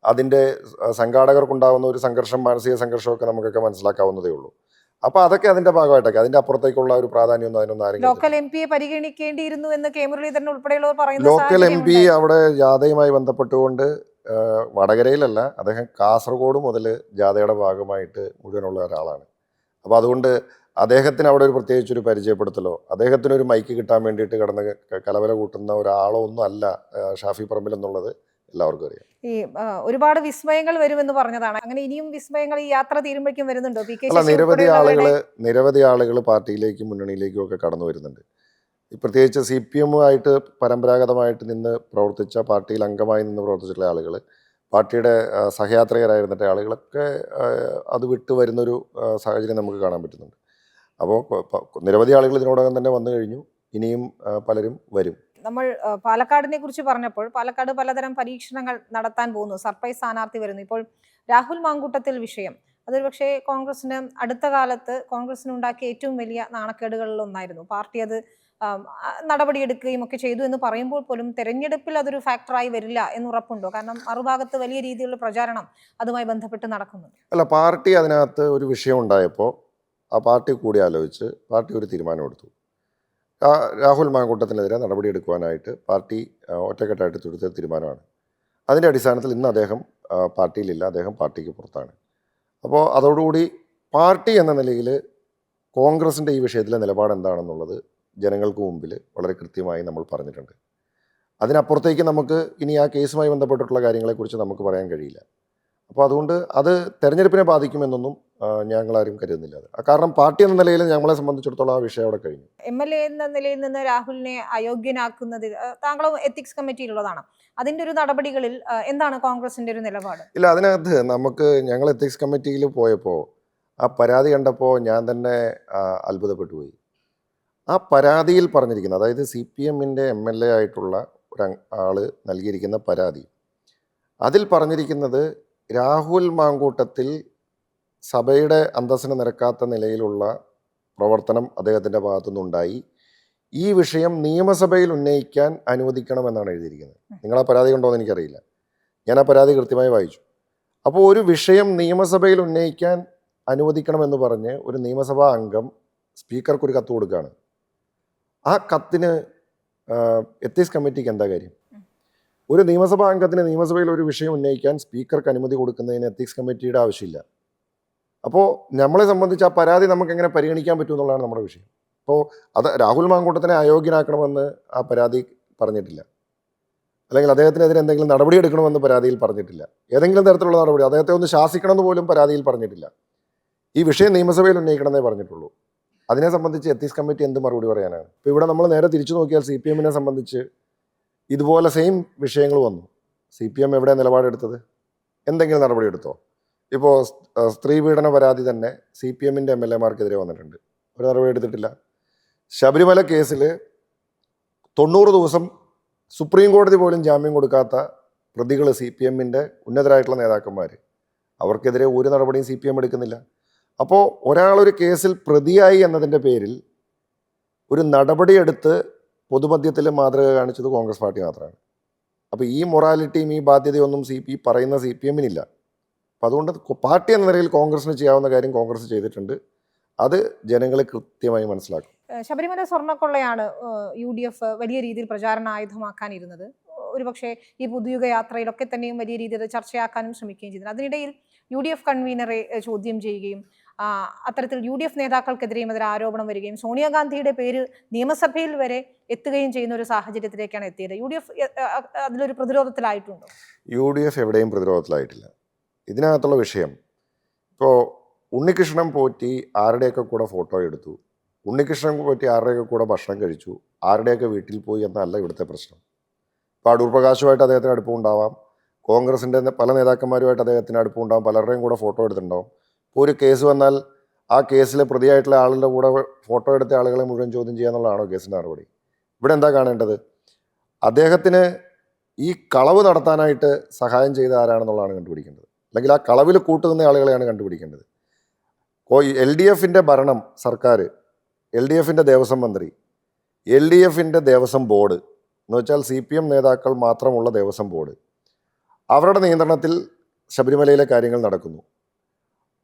അതിൻ്റെ സംഘാടകർക്കുണ്ടാകുന്ന ഒരു സംഘർഷം, മാനസിക സംഘർഷമൊക്കെ നമുക്കൊക്കെ മനസ്സിലാക്കാവുന്നതേ ഉള്ളൂ. അപ്പോൾ അതൊക്കെ അതിൻ്റെ ഭാഗമായിട്ടൊക്കെ, അതിൻ്റെ അപ്പുറത്തേക്കുള്ള ഒരു പ്രാധാന്യമൊന്നും അതിനൊന്നും ആരെങ്കിലും ലോക്കൽ MP പരിഗണിക്കേണ്ടിയിരുന്നു എന്ന് കെ മുരളീധരൻ ഉൾപ്പെടെയുള്ളവർ പറയുന്നു. ലോക്കൽ MP അവിടെ ജാഥയുമായി ബന്ധപ്പെട്ടുകൊണ്ട് വടകരയിലല്ല, അദ്ദേഹം കാസർഗോഡ് മുതൽ ജാഥയുടെ ഭാഗമായിട്ട് മുഴുവനുള്ള ഒരാളാണ്. അപ്പോൾ അതുകൊണ്ട് അദ്ദേഹത്തിന് അവിടെ ഒരു പ്രത്യേകിച്ചൊരു പരിചയപ്പെടുത്തലോ അദ്ദേഹത്തിനൊരു മൈക്ക് കിട്ടാൻ വേണ്ടിയിട്ട് കിടന്ന് കലവല കൂട്ടുന്ന ഒരാളോ ഒന്നും അല്ല ഷാഫി പറമ്പിൽ എന്നുള്ളത് എല്ലാവർക്കും അറിയാം. ഈ ഒരുപാട് വിസ്മയങ്ങൾ വരുമെന്ന് പറഞ്ഞതാണ്. അങ്ങനെ ഇനിയും വിസ്മയങ്ങൾ ഈ യാത്ര തീരുമ്പോഴേക്കും വരുന്നുണ്ടോ? അല്ല, നിരവധി ആളുകൾ പാർട്ടിയിലേക്കും മുന്നണിയിലേക്കും ഒക്കെ കടന്നു വരുന്നുണ്ട്. പ്രത്യേകിച്ച് CPM ആയിട്ട് പരമ്പരാഗതമായിട്ട് നിന്ന് പ്രവർത്തിച്ച, പാർട്ടിയിൽ അംഗമായി നിന്ന് പ്രവർത്തിച്ചിട്ടുള്ള ആളുകൾ, പാർട്ടിയുടെ സഹയാത്രികരായിരുന്നിട്ട് ആളുകളൊക്കെ അത് വിട്ടു വരുന്നൊരു സാഹചര്യം നമുക്ക് കാണാൻ പറ്റുന്നുണ്ട്. അപ്പോൾ നിരവധി ആളുകൾ ഇതിനോടകം തന്നെ വന്നു കഴിഞ്ഞു, ഇനിയും പലരും വരും. നമ്മൾ പാലക്കാടിനെ കുറിച്ച് പറഞ്ഞപ്പോൾ പാലക്കാട് പലതരം പരീക്ഷണങ്ങൾ നടത്താൻ പോകുന്നു, സർപ്രൈസ് സ്ഥാനാർത്ഥി വരുന്നു. ഇപ്പോൾ രാഹുൽ മാങ്കൂട്ടത്തിൽ വിഷയം അതൊരു പക്ഷേ കോൺഗ്രസിന് അടുത്ത കാലത്ത് കോൺഗ്രസിന് ഉണ്ടാക്കിയ ഏറ്റവും വലിയ നാണക്കേടുകളിൽ ഒന്നായിരുന്നു. പാർട്ടി അത് നടപടിയെടുക്കുകയും ഒക്കെ ചെയ്തു എന്ന് പറയുമ്പോൾ പോലും തെരഞ്ഞെടുപ്പിൽ അതൊരു ഫാക്ടറായി വരില്ല എന്ന് ഉറപ്പുണ്ടോ? കാരണം മറുഭാഗത്ത് വലിയ രീതിയിലുള്ള പ്രചാരണം അതുമായി ബന്ധപ്പെട്ട് നടക്കുന്നുണ്ട്. അല്ല, പാർട്ടി അതിനകത്ത് ഒരു വിഷയം ഉണ്ടായപ്പോൾ ആ പാർട്ടി കൂടി ആലോചിച്ച് പാർട്ടി ഒരു തീരുമാനമെടുത്തു. രാഹുൽ മാങ്കൂട്ടത്തിനെതിരെ നടപടിയെടുക്കുവാനായിട്ട് പാർട്ടി ഒറ്റക്കെട്ടായിട്ട് എടുത്ത തീരുമാനമാണ്. അതിൻ്റെ അടിസ്ഥാനത്തിൽ ഇന്ന് അദ്ദേഹം പാർട്ടിയിലില്ല, അദ്ദേഹം പാർട്ടിക്ക് പുറത്താണ്. അപ്പോൾ അതോടുകൂടി പാർട്ടി എന്ന നിലയിൽ കോൺഗ്രസിൻ്റെ ഈ വിഷയത്തിലെ നിലപാട് എന്താണെന്നുള്ളത് ജനങ്ങൾക്ക് മുമ്പിൽ വളരെ കൃത്യമായി നമ്മൾ പറഞ്ഞിട്ടുണ്ട്. അതിനപ്പുറത്തേക്ക് നമുക്ക് ഇനി ആ കേസുമായി ബന്ധപ്പെട്ടിട്ടുള്ള കാര്യങ്ങളെക്കുറിച്ച് നമുക്ക് പറയാൻ കഴിയില്ല. അപ്പോൾ അതുകൊണ്ട് അത് തെരഞ്ഞെടുപ്പിനെ ബാധിക്കുമെന്നൊന്നും ഞങ്ങളാരും കരുതുന്നില്ല. കാരണം പാർട്ടി എന്ന നിലയിൽ ഞങ്ങളെ സംബന്ധിച്ചിടത്തോളം ആ വിഷയം അവിടെ കഴിഞ്ഞു. MLA എന്ന നിലയിൽ നിന്ന് രാഹുലിനെ അയോഗ്യനാക്കുന്നതിൽ താങ്കളും എത്തിക്സ് കമ്മിറ്റിയിലുള്ളതാണ്. അതിൻ്റെ ഒരു നടപടികളിൽ എന്താണ് കോൺഗ്രസിൻ്റെ ഒരു നിലപാട്? ഇല്ല, അതിനകത്ത് ഞങ്ങൾ എത്തിക്സ് കമ്മിറ്റിയിൽ പോയപ്പോൾ ആ പരാതി കണ്ടപ്പോൾ ഞാൻ തന്നെ അത്ഭുതപ്പെട്ടു പോയി. ആ പരാതിയിൽ പറഞ്ഞിരിക്കുന്നത്, അതായത് CPMൻ്റെ MLA ആയിട്ടുള്ള ഒരാൾ നൽകിയിരിക്കുന്ന പരാതി, അതിൽ പറഞ്ഞിരിക്കുന്നത് രാഹുൽ മാങ്കൂട്ടത്തിൽ സഭയുടെ അന്തസ്സിന് നിരക്കാത്ത നിലയിലുള്ള പ്രവർത്തനം അദ്ദേഹത്തിൻ്റെ ഭാഗത്തുനിന്നുണ്ടായി, ഈ വിഷയം നിയമസഭയിൽ ഉന്നയിക്കാൻ അനുവദിക്കണമെന്നാണ് എഴുതിയിരിക്കുന്നത്. നിങ്ങൾ ആ പരാതി കണ്ടോ എന്ന് എനിക്കറിയില്ല. ഞാൻ ആ പരാതി കൃത്യമായി വായിച്ചു. അപ്പോൾ ഒരു വിഷയം നിയമസഭയിൽ ഉന്നയിക്കാൻ അനുവദിക്കണമെന്ന് പറഞ്ഞ് ഒരു നിയമസഭാ അംഗം സ്പീക്കർക്ക് ഒരു കത്ത് കൊടുക്കുകയാണ്. ആ കത്തിന് എത്തിക്സ് കമ്മിറ്റിക്ക് എന്താ കാര്യം? ഒരു നിയമസഭാ അംഗത്തിന് നിയമസഭയിൽ ഒരു വിഷയം ഉന്നയിക്കാൻ സ്പീക്കർക്ക് അനുമതി കൊടുക്കുന്നതിന് എത്തിക്സ് കമ്മിറ്റിയുടെ ആവശ്യമില്ല. അപ്പോൾ നമ്മളെ സംബന്ധിച്ച് ആ പരാതി നമുക്ക് എങ്ങനെ പരിഗണിക്കാൻ പറ്റും എന്നുള്ളതാണ് നമ്മുടെ വിഷയം. അപ്പോൾ അത് രാഹുൽ മാങ്കൂട്ടത്തിനെ അയോഗ്യനാക്കണമെന്ന് ആ പരാതി പറഞ്ഞിട്ടില്ല, അല്ലെങ്കിൽ അദ്ദേഹത്തിനെതിരെ എന്തെങ്കിലും നടപടി എടുക്കണമെന്ന് പരാതിയിൽ പറഞ്ഞിട്ടില്ല. ഏതെങ്കിലും തരത്തിലുള്ള നടപടി, അദ്ദേഹത്തെ ഒന്ന് ശാസിക്കണമെന്ന് പോലും പരാതിയിൽ പറഞ്ഞിട്ടില്ല. ഈ വിഷയം നിയമസഭയിൽ ഉന്നയിക്കണമെന്നേ പറഞ്ഞിട്ടുള്ളൂ. അതിനെ സംബന്ധിച്ച് എത്തിക്സ് കമ്മിറ്റി എന്ത് മറുപടി പറയാനാണ്? ഇപ്പോൾ ഇവിടെ നമ്മൾ നേരെ തിരിച്ചു നോക്കിയാൽ CPM സംബന്ധിച്ച് ഇതുപോലെ സെയിം വിഷയങ്ങൾ വന്നു. CPM എവിടെ നിലപാടെടുത്തത്? എന്തെങ്കിലും നടപടി എടുത്തോ? ഇപ്പോൾ സ്ത്രീ പീഡന പരാതി തന്നെ CPM MLA-മാർക്കെതിരെ വന്നിട്ടുണ്ട്, ഒരു നടപടി എടുത്തിട്ടില്ല. ശബരിമല കേസിൽ 90 ദിവസം സുപ്രീം കോടതി പോലും ജാമ്യം കൊടുക്കാത്ത പ്രതികൾ CPM ഉന്നതരായിട്ടുള്ള നേതാക്കന്മാർ, അവർക്കെതിരെ ഒരു നടപടിയും CPM എടുക്കുന്നില്ല. അപ്പോൾ ഒരാളൊരു കേസിൽ പ്രതിയായി എന്നതിൻ്റെ പേരിൽ ഒരു നടപടിയെടുത്ത് പൊതുമധ്യത്തിൽ മാതൃക കാണിച്ചത് കോൺഗ്രസ് പാർട്ടി മാത്രമാണ്. അപ്പോൾ ഈ മൊറാലിറ്റിയും ഈ ബാധ്യതയൊന്നും ഈ പറയുന്ന CPM ഇല്ല. അപ്പം അതുകൊണ്ട് പാർട്ടി എന്ന നിലയിൽ കോൺഗ്രസിന് ചെയ്യാവുന്ന കാര്യം കോൺഗ്രസ് ചെയ്തിട്ടുണ്ട്. അത് ജനങ്ങൾ കൃത്യമായി മനസ്സിലാക്കും. ശബരിമല സ്വർണ്ണക്കൊള്ളയാണ് UDF വലിയ രീതിയിൽ പ്രചാരണ ആയുധമാക്കാനിരുന്നത്. ഒരുപക്ഷെ ഈ പുതുയുഗ യാത്രയിലൊക്കെ തന്നെയും വലിയ രീതിയിൽ ചർച്ചയാക്കാനും ശ്രമിക്കുകയും ചെയ്തത്. അതിനിടയിൽ UDF കൺവീനറെ ചോദ്യം ചെയ്യുകയും അത്തരത്തിൽ UDF നേതാക്കൾക്കെതിരെയും അതിൽ ആരോപണം വരികയും സോണിയാഗാന്ധിയുടെ പേര് നിയമസഭയിൽ വരെ എത്തുകയും ചെയ്യുന്ന ഒരു സാഹചര്യത്തിലേക്കാണ് എത്തിയത്. UDF അതിലൊരു പ്രതിരോധത്തിലായിട്ടുണ്ടോ? UDF എവിടെയും പ്രതിരോധത്തിലായിട്ടില്ല. ഇതിനകത്തുള്ള വിഷയം, ഇപ്പോൾ ഉണ്ണികൃഷ്ണൻ പോറ്റി ആരുടെയൊക്കെ കൂടെ ഫോട്ടോ എടുത്തു, ഉണ്ണികൃഷ്ണൻ പോറ്റി ആരുടെയൊക്കെ കൂടെ ഭക്ഷണം കഴിച്ചു, ആരുടെയൊക്കെ വീട്ടിൽ പോയി എന്നല്ല ഇവിടുത്തെ പ്രശ്നം. ഇപ്പോൾ അടൂർ പ്രകാശുമായിട്ട് അദ്ദേഹത്തിന് അടുപ്പമുണ്ടാവാം, കോൺഗ്രസിൻ്റെ പല നേതാക്കന്മാരുമായിട്ട് അദ്ദേഹത്തിന് അടുപ്പമുണ്ടാകും, പലരുടെയും കൂടെ ഫോട്ടോ എടുത്തിട്ടുണ്ടാവും. ഇപ്പോൾ ഒരു കേസ് വന്നാൽ ആ കേസിലെ പ്രതിയായിട്ടുള്ള ആളുടെ കൂടെ ഫോട്ടോ എടുത്ത ആളുകളെ മുഴുവൻ ചോദ്യം ചെയ്യുക എന്നുള്ളതാണോ കേസിൻ്റെ നടപടി? ഇവിടെ എന്താ കാണേണ്ടത്? അദ്ദേഹത്തിന് ഈ കളവ് നടത്താനായിട്ട് സഹായം ചെയ്ത ആരാണെന്നുള്ളതാണ് കണ്ടുപിടിക്കേണ്ടത്, അല്ലെങ്കിൽ ആ കളവിൽ കൂട്ടുനിന്ന ആളുകളെയാണ് കണ്ടുപിടിക്കേണ്ടത്. LDF ഭരണം, സർക്കാർ, LDF ദേവസ്വം മന്ത്രി, LDF ദേവസ്വം ബോർഡ് എന്ന് വെച്ചാൽ CPM നേതാക്കൾ മാത്രമുള്ള ദേവസ്വം ബോർഡ്, അവരുടെ നിയന്ത്രണത്തിൽ ശബരിമലയിലെ കാര്യങ്ങൾ നടക്കുന്നു.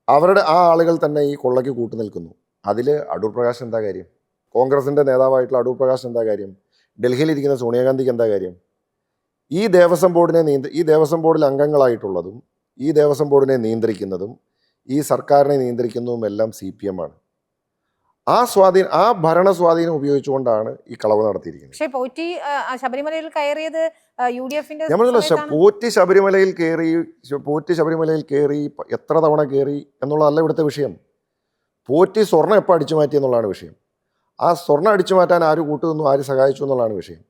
അവരുടെ ആ ആളുകൾ തന്നെ ഈ കൊള്ളയ്ക്ക് കൂട്ടുനിൽക്കുന്നു. അതിൽ അടൂർ പ്രകാശ് എന്താ കാര്യം? കോൺഗ്രസിൻ്റെ നേതാവായിട്ടുള്ള അടൂർ പ്രകാശ് എന്താ കാര്യം? ഡൽഹിയിലിരിക്കുന്ന സോണിയാഗാന്ധിക്ക് എന്താ കാര്യം? ഈ ദേവസ്വം ബോർഡിൽ അംഗങ്ങളായിട്ടുള്ളതും ഈ ദേവസ്വം ബോർഡിനെ നിയന്ത്രിക്കുന്നതും ഈ സർക്കാരിനെ നിയന്ത്രിക്കുന്നതും എല്ലാം CPM ആണ്. ആ ഭരണ സ്വാധീനം ഉപയോഗിച്ചുകൊണ്ടാണ് ഈ കളവ് നടത്തിയിരിക്കുന്നത്. പക്ഷേ പോറ്റി ശബരിമലയിൽ കയറിയത് UDF-ന്റെ പോറ്റി ശബരിമലയിൽ കയറി എത്ര തവണ കയറി എന്നുള്ളതല്ല ഇവിടുത്തെ വിഷയം. പോറ്റി സ്വർണ്ണം എപ്പോൾ അടിച്ചു മാറ്റി എന്നുള്ളതാണ് വിഷയം. ആ സ്വർണ്ണം അടിച്ചു മാറ്റാൻ ആര് കൂട്ടുനിന്നു, ആര് സഹായിച്ചു എന്നുള്ളതാണ് വിഷയം.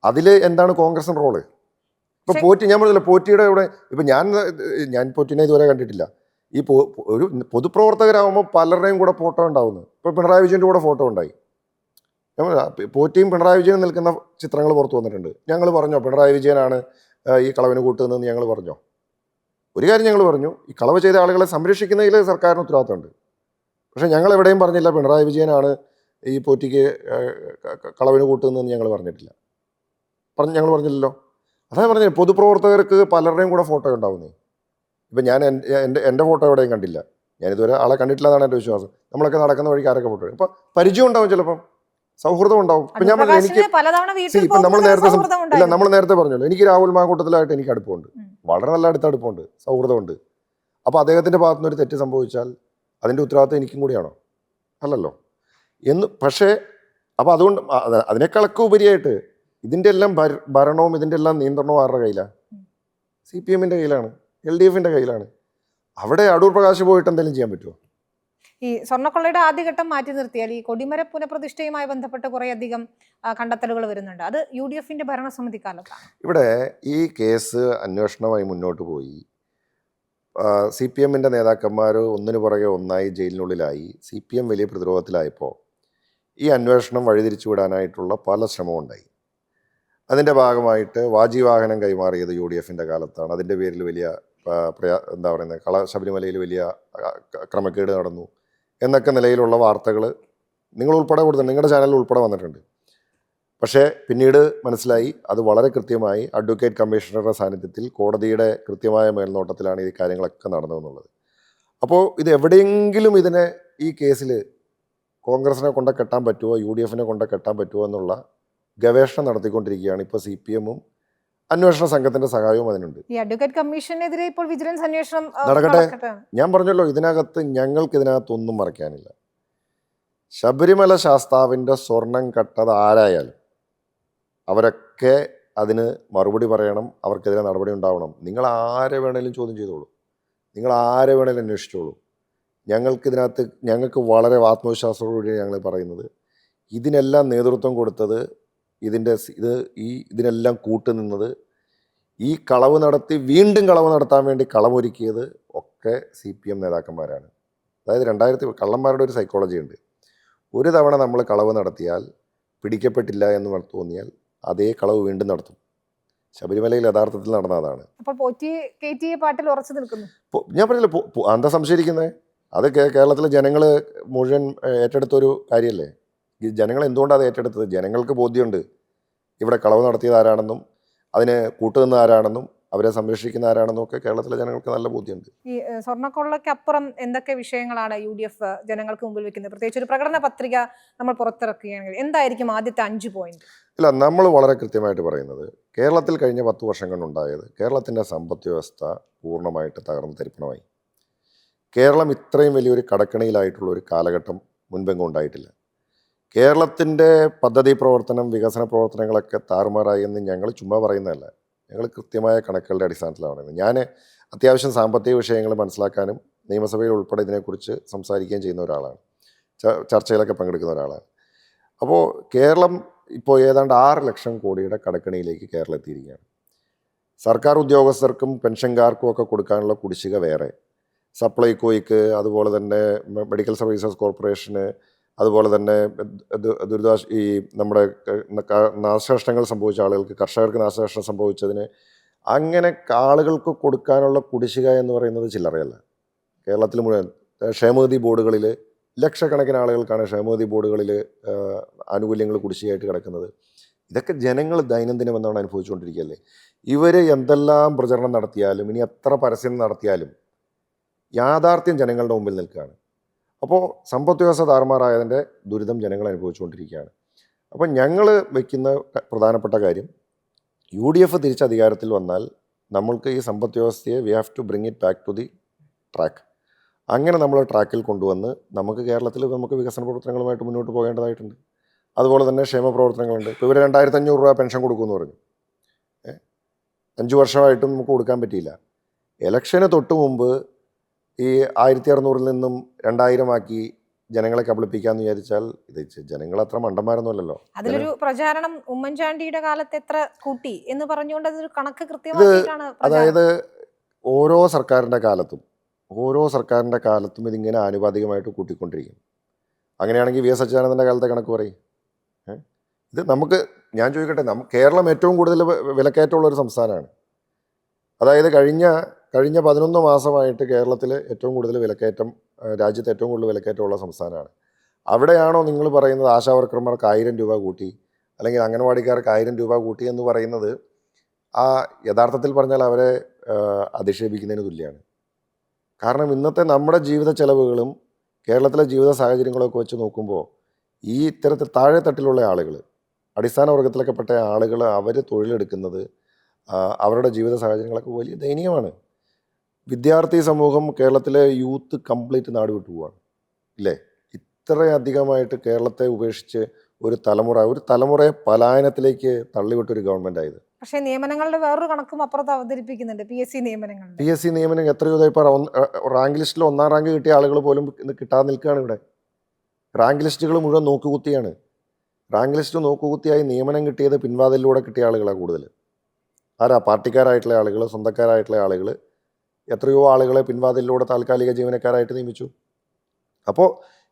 അതിൽ എന്താണ് കോൺഗ്രസിൻ്റെ റോള്? ഇപ്പോൾ പോറ്റി, ഞാൻ പറഞ്ഞില്ല, പോറ്റിയുടെ ഇവിടെ ഇപ്പം ഞാൻ പോറ്റിനെ ഇതുവരെ കണ്ടിട്ടില്ല. ഈ ഒരു പൊതുപ്രവർത്തകരാകുമ്പോൾ പലരുടെയും കൂടെ ഫോട്ടോ ഉണ്ടാവുന്നു. ഇപ്പോൾ പിണറായി വിജയൻ്റെ കൂടെ ഫോട്ടോ ഉണ്ടായി. പോറ്റിയും പിണറായി വിജയനും നിൽക്കുന്ന ചിത്രങ്ങൾ പുറത്തു വന്നിട്ടുണ്ട്. ഞങ്ങൾ പറഞ്ഞോ പിണറായി വിജയനാണ് ഈ കളവിന് കൂട്ടുന്നതെന്ന് ഞങ്ങൾ പറഞ്ഞോ? ഒരു കാര്യം ഞങ്ങൾ പറഞ്ഞു, ഈ കളവ് ചെയ്ത ആളുകളെ സംരക്ഷിക്കുന്നതിൽ സർക്കാരിന് ഉത്തരവാദിത്തമുണ്ട്. പക്ഷേ ഞങ്ങൾ എവിടെയും പറഞ്ഞില്ല പിണറായി വിജയനാണ് ഈ പോറ്റിക്ക് കളവിന് കൂട്ടുന്നതെന്ന് ഞങ്ങൾ പറഞ്ഞിട്ടില്ല. ഞങ്ങൾ പറഞ്ഞില്ലല്ലോ. അതാണ് പറഞ്ഞത്, പൊതുപ്രവർത്തകർക്ക് പലരുടെയും കൂടെ ഫോട്ടോ ഉണ്ടാവുന്നേ. ഇപ്പം ഞാൻ എൻ്റെ ഫോട്ടോ എവിടെയും കണ്ടില്ല, ഞാനിതുവരെ ആളെ കണ്ടിട്ടില്ല എന്നാണ് എൻ്റെ വിശ്വാസം. നമ്മളൊക്കെ നടക്കുന്ന വഴിക്ക് ആരൊക്കെ ഫോട്ടോ ഇപ്പം പരിചയം ഉണ്ടാവും, ചിലപ്പം സൗഹൃദം ഉണ്ടാവും. ഇപ്പം ഞാൻ പറഞ്ഞു ഇപ്പം നമ്മൾ നേരത്തെ പറഞ്ഞല്ലോ, എനിക്ക് രാഹുൽ മാങ്കൂട്ടത്തിലായിട്ട് എനിക്ക് അടുപ്പമുണ്ട്, വളരെ നല്ല അടുപ്പമുണ്ട്, സൗഹൃദമുണ്ട്. അപ്പോൾ അദ്ദേഹത്തിൻ്റെ ഭാഗത്തുനിന്ന് ഒരു തെറ്റ് സംഭവിച്ചാൽ അതിൻ്റെ ഉത്തരവാദിത്തം എനിക്കും കൂടിയാണോ? അല്ലല്ലോ. പക്ഷേ അപ്പോൾ അതുകൊണ്ട് അതിനേക്കാളൊക്കെ ഉപരിയായിട്ട് ഇതിൻ്റെ എല്ലാം ഭരണവും ഇതിൻ്റെ എല്ലാം നിയന്ത്രണവും ആരുടെ കയ്യിലാണ്? CPM കയ്യിലാണ്, LDF കയ്യിലാണ്. അവിടെ അടൂർ പ്രകാശ് പോയിട്ട് എന്തെങ്കിലും ചെയ്യാൻ പറ്റുമോ? ഈ സ്വർണ്ണക്കൊള്ളയുടെ ആദ്യഘട്ടം മാറ്റി നിർത്തിയാൽ ഈ കൊടിമര പുനഃപ്രതിഷ്ഠയുമായി ബന്ധപ്പെട്ട് കുറേയധികം കണ്ടെത്തലുകൾ വരുന്നുണ്ട്. അത് UDF ഭരണസമിതി കാലത്താണ്. ഇവിടെ ഈ കേസ് അന്വേഷണമായി മുന്നോട്ട് പോയി. CPM നേതാക്കന്മാർ ഒന്നിനു പുറകെ ഒന്നായി ജയിലിനുള്ളിലായി. CPM വലിയ പ്രതിരോധത്തിലായപ്പോൾ ഈ അന്വേഷണം വഴിതിരിച്ചു വിടാനായിട്ടുള്ള പല ശ്രമവും ഉണ്ടായി. അതിൻ്റെ ഭാഗമായിട്ട് വാജിവാഹനം കൈമാറിയത് UDF കാലത്താണ്. അതിൻ്റെ പേരിൽ വലിയ എന്താ പറയുന്നത്, ശബരിമലയിൽ വലിയ ക്രമക്കേട് നടന്നു എന്നൊക്കെ നിലയിലുള്ള വാർത്തകൾ നിങ്ങൾ ഉൾപ്പെടെ കൊടുത്തിട്ടുണ്ട്, നിങ്ങളുടെ ചാനലിൽ ഉൾപ്പെടെ വന്നിട്ടുണ്ട്. പക്ഷേ പിന്നീട് മനസ്സിലായി അത് വളരെ കൃത്യമായി അഡ്വക്കേറ്റ് കമ്മീഷണറുടെ സാന്നിധ്യത്തിൽ കോടതിയുടെ കൃത്യമായ മേൽനോട്ടത്തിലാണ് ഈ കാര്യങ്ങളൊക്കെ നടന്നതെന്നുള്ളത്. അപ്പോൾ ഇത് എവിടെയെങ്കിലും ഇതിനെ ഈ കേസിൽ കോൺഗ്രസിനെ കൊണ്ട കെട്ടാൻ പറ്റുമോ, UDF കൊണ്ട കെട്ടാൻ പറ്റുമോ എന്നുള്ള ഗവേഷണം നടത്തിക്കൊണ്ടിരിക്കുകയാണ്. ഇപ്പോൾ CPM-ഉം അന്വേഷണ സംഘത്തിൻ്റെ സഹായവും അതിനുണ്ട്. ഈ അഡ്വക്കേറ്റ് കമ്മീഷനെതിരെ ഇപ്പോൾ വിജിലൻസ് അന്വേഷണം നടക്കട്ടെ. ഞാൻ പറഞ്ഞല്ലോ, ഞങ്ങൾക്ക് ഇതിനകത്തൊന്നും മറയ്ക്കാനില്ല. ശബരിമല ശാസ്താവിൻ്റെ സ്വർണം കട്ടത് ആരായാലും അവരൊക്കെ അതിന് മറുപടി പറയണം, അവർക്കെതിരെ നടപടി ഉണ്ടാവണം. നിങ്ങൾ ആരെ വേണേലും ചോദ്യം ചെയ്തോളൂ, നിങ്ങൾ ആരെ വേണേലും അന്വേഷിച്ചോളൂ. ഞങ്ങൾക്ക് വളരെ ആത്മവിശ്വാസത്തോടുകൂടി ഞങ്ങൾ പറയുന്നത്, ഇതിനെല്ലാം നേതൃത്വം കൊടുത്തത്, ഇതിനെല്ലാം കൂട്ടുനിന്നത്, ഈ കളവ് നടത്തി വീണ്ടും കളവ് നടത്താൻ വേണ്ടി കളമൊരുക്കിയത് ഒക്കെ CPM നേതാക്കന്മാരാണ്. അതായത് കള്ളന്മാരുടെ ഒരു സൈക്കോളജി ഉണ്ട്. ഒരു തവണ നമ്മൾ കളവ് നടത്തിയാൽ പിടിക്കപ്പെട്ടില്ല എന്ന് തോന്നിയാൽ അതേ കളവ് വീണ്ടും നടത്തും. ശബരിമലയിൽ യഥാർത്ഥത്തിൽ നടന്നതാണ്. അപ്പോൾ പാട്ടിൽ ഉറച്ചു നിൽക്കുന്നു. ഞാൻ പറഞ്ഞില്ല, എന്താ സംശയിക്കുന്നത്? അത് കേരളത്തിലെ ജനങ്ങൾ മുഴുവൻ ഏറ്റെടുത്തൊരു കാര്യമല്ലേ. ഈ ജനങ്ങൾ എന്തുകൊണ്ടാണ് അത് ഏറ്റെടുത്തത്? ജനങ്ങൾക്ക് ബോധ്യമുണ്ട് ഇവിടെ കളവ് നടത്തിയത് ആരാണെന്നും അതിന് കൂട്ടുനിന്ന ആരാണെന്നും അവരെ സംരക്ഷിക്കുന്ന ആരാണെന്നും ഒക്കെ കേരളത്തിലെ ജനങ്ങൾക്ക് നല്ല ബോധ്യമുണ്ട്. ഈ സ്വർണ്ണക്കൊള്ളയ്ക്കപ്പുറം എന്തൊക്കെ വിഷയങ്ങളാണ് UDF ജനങ്ങൾക്ക് മുമ്പിൽ വെക്കുന്നത്? പ്രത്യേകിച്ച് ഒരു പ്രകടന പത്രിക നമ്മൾ പുറത്തിറക്കുകയാണെങ്കിൽ എന്തായിരിക്കും ആദ്യത്തെ 5 പോയിന്റ്? ഇല്ല, നമ്മൾ വളരെ കൃത്യമായിട്ട് പറയുന്നത്, കേരളത്തിൽ കഴിഞ്ഞ 10 വർഷം കൊണ്ടുണ്ടായത് കേരളത്തിൻ്റെ സമ്പദ് വ്യവസ്ഥ പൂർണ്ണമായിട്ട് തകർന്ന് തരിപ്പണമായി. കേരളം ഇത്രയും വലിയൊരു കടക്കണിയിലായിട്ടുള്ള ഒരു കാലഘട്ടം മുൻപെങ്ങും ഉണ്ടായിട്ടില്ല. കേരളത്തിൻ്റെ പദ്ധതി പ്രവർത്തനം, വികസന പ്രവർത്തനങ്ങളൊക്കെ താറുമാറായി എന്ന് ഞങ്ങൾ ചുമ്മാ പറയുന്നതല്ല, ഞങ്ങൾ കൃത്യമായ കണക്കുകളുടെ അടിസ്ഥാനത്തിലാണ് പറയുന്നത്. ഞാൻ അത്യാവശ്യം സാമ്പത്തിക വിഷയങ്ങൾ മനസ്സിലാക്കാനും നിയമസഭയിൽ ഉൾപ്പെടെ ഇതിനെക്കുറിച്ച് സംസാരിക്കുകയും ചെയ്യുന്ന ഒരാളാണ്, ചർച്ചയിലൊക്കെ പങ്കെടുക്കുന്ന ഒരാളാണ്. അപ്പോൾ കേരളം ഇപ്പോൾ ഏതാണ്ട് 6 ലക്ഷം കോടിയുടെ കടക്കണിയിലേക്ക് കേരളം എത്തിയിരിക്കുകയാണ്. സർക്കാർ ഉദ്യോഗസ്ഥർക്കും പെൻഷൻകാർക്കും ഒക്കെ കൊടുക്കാനുള്ള കുടിശ്ശിക വേറെ, സപ്ലൈകോയ്ക്ക്, അതുപോലെ തന്നെ മെഡിക്കൽ സർവീസസ് കോർപ്പറേഷന്, അതുപോലെ തന്നെ ഈ നമ്മുടെ നാശനഷ്ടങ്ങൾ സംഭവിച്ച ആളുകൾക്ക്, കർഷകർക്ക് നാശനഷ്ടം സംഭവിച്ചതിന്, അങ്ങനെ ആളുകൾക്ക് കൊടുക്കാനുള്ള കുടിശ്ശിക എന്ന് പറയുന്നത് ചില്ലറയല്ല. കേരളത്തിൽ മുഴുവൻ ക്ഷേമനിധി ബോർഡുകളിൽ ലക്ഷക്കണക്കിന് ആളുകൾക്കാണ് ക്ഷേമനിധി ബോർഡുകളിൽ ആനുകൂല്യങ്ങൾ കുടിശ്ശികയായിട്ട് കിടക്കുന്നത്. ഇതൊക്കെ ജനങ്ങൾ ദൈനംദിനം എന്നാണ് അനുഭവിച്ചുകൊണ്ടിരിക്കുകയല്ലേ. ഇവർ എന്തെല്ലാം പ്രചരണം നടത്തിയാലും, ഇനി എത്ര പരസ്യം നടത്തിയാലും യാഥാർത്ഥ്യം ജനങ്ങളുടെ മുമ്പിൽ നിൽക്കുകയാണ്. അപ്പോൾ സമ്പദ് വ്യവസ്ഥ താറുമാറായതിൻ്റെ ദുരിതം ജനങ്ങൾ അനുഭവിച്ചുകൊണ്ടിരിക്കുകയാണ്. അപ്പോൾ ഞങ്ങൾ വയ്ക്കുന്ന പ്രധാനപ്പെട്ട കാര്യം, UDF തിരിച്ച് അധികാരത്തിൽ വന്നാൽ നമ്മൾക്ക് ഈ സമ്പദ് വ്യവസ്ഥയെ we have to bring it back to the track. അങ്ങനെ നമ്മൾ ട്രാക്കിൽ കൊണ്ടുവന്ന് നമുക്ക് കേരളത്തിൽ വികസന പ്രവർത്തനങ്ങളുമായിട്ട് മുന്നോട്ട് പോകേണ്ടതായിട്ടുണ്ട്. അതുപോലെ തന്നെ ക്ഷേമ പ്രവർത്തനങ്ങളുണ്ട്. ഇപ്പോൾ ഇവർ 2500 രൂപ പെൻഷൻ കൊടുക്കുമെന്ന് പറഞ്ഞു. 5 വർഷമായിട്ടും നമുക്ക് കൊടുക്കാൻ പറ്റിയില്ല. ഇലക്ഷന് തൊട്ട് മുമ്പ് ഈ 1600-ൽ നിന്നും 2000 ആക്കി ജനങ്ങളെ കബളിപ്പിക്കാന്ന് വിചാരിച്ചാൽ ഇത് ജനങ്ങൾ അത്ര മണ്ടന്മാരൊന്നുമല്ലല്ലോ. അതിലൊരു പ്രചാരണം ഉമ്മൻചാണ്ടിയുടെ കാലത്ത് എത്ര കൂട്ടി എന്ന് പറഞ്ഞുകൊണ്ട് അതൊരു കണക്ക് കൃത്യമായിട്ടാണ്. അതായത് ഓരോ സർക്കാരിൻ്റെ കാലത്തും ഇതിങ്ങനെ ആനുപാതികമായിട്ട് കൂട്ടിക്കൊണ്ടിരിക്കും. അങ്ങനെയാണെങ്കിൽ VS അച്യുതാനന്ദൻ്റെ കാലത്തെ കണക്ക് പറയും. ഇത് ഞാൻ ചോദിക്കട്ടെ, കേരളം ഏറ്റവും കൂടുതൽ വിലക്കയറ്റമുള്ളൊരു സംസ്ഥാനമാണ്. അതായത് കഴിഞ്ഞ 11 മാസമായിട്ട് കേരളത്തിൽ ഏറ്റവും കൂടുതൽ വിലക്കയറ്റം, രാജ്യത്ത് ഏറ്റവും കൂടുതൽ വിലക്കയറ്റമുള്ള സംസ്ഥാനമാണ്. അവിടെയാണോ നിങ്ങൾ പറയുന്നത് ആശാവർക്കർമാർക്ക് 1000 രൂപ കൂട്ടി, അല്ലെങ്കിൽ അംഗനവാടിക്കാർക്ക് 1000 രൂപ കൂട്ടി എന്ന് പറയുന്നത് യഥാർത്ഥത്തിൽ പറഞ്ഞാൽ അവരെ അധിക്ഷേപിക്കുന്നതിന് തുല്യമാണ്. കാരണം ഇന്നത്തെ നമ്മുടെ ജീവിത ചെലവുകളും കേരളത്തിലെ ജീവിത സാഹചര്യങ്ങളൊക്കെ വെച്ച് നോക്കുമ്പോൾ ഈ ഇത്തരത്തിൽ താഴെത്തട്ടിലുള്ള ആളുകൾ, അടിസ്ഥാന വർഗത്തിലൊക്കെ പെട്ട ആളുകൾ, അവർ തൊഴിലെടുക്കുന്നത്, അവരുടെ ജീവിത സാഹചര്യങ്ങളൊക്കെ വലിയ ദയനീയമാണ്. വിദ്യാർത്ഥി സമൂഹം, കേരളത്തിലെ യൂത്ത് കംപ്ലീറ്റ് നാട് വിട്ടു പോവാണ് ഇല്ലേ. ഇത്രയധികമായിട്ട് കേരളത്തെ ഉപേക്ഷിച്ച് ഒരു തലമുറയെ പലായനത്തിലേക്ക് തള്ളിവിട്ടൊരു ഗവൺമെൻറ്റായത്. പക്ഷേ നിയമനങ്ങളുടെ വേറൊരു കണക്കും അപ്പുറത്ത് അവതരിപ്പിക്കുന്നുണ്ട്. PSC നിയമനം എത്രയോ ഇപ്പോൾ റാങ്ക് ലിസ്റ്റിൽ 1ാം റാങ്ക് കിട്ടിയ ആളുകൾ പോലും കിട്ടാതെ നിൽക്കുകയാണ്. ഇവിടെ റാങ്ക് ലിസ്റ്റുകൾ മുഴുവൻ നോക്കുകുത്തിയാണ്. റാങ്ക് ലിസ്റ്റ് നോക്കുകുത്തിയായി നിയമനം കിട്ടിയത് പിൻവാതിലൂടെ കിട്ടിയ ആളുകളാണ് കൂടുതൽ. പാർട്ടിക്കാരായിട്ടുള്ള ആളുകൾ, സ്വന്തക്കാരായിട്ടുള്ള ആളുകൾ, എത്രയോ ആളുകളെ പിൻവാതിലൂടെ താൽക്കാലിക ജീവനക്കാരായിട്ട് നിയമിച്ചു. അപ്പോൾ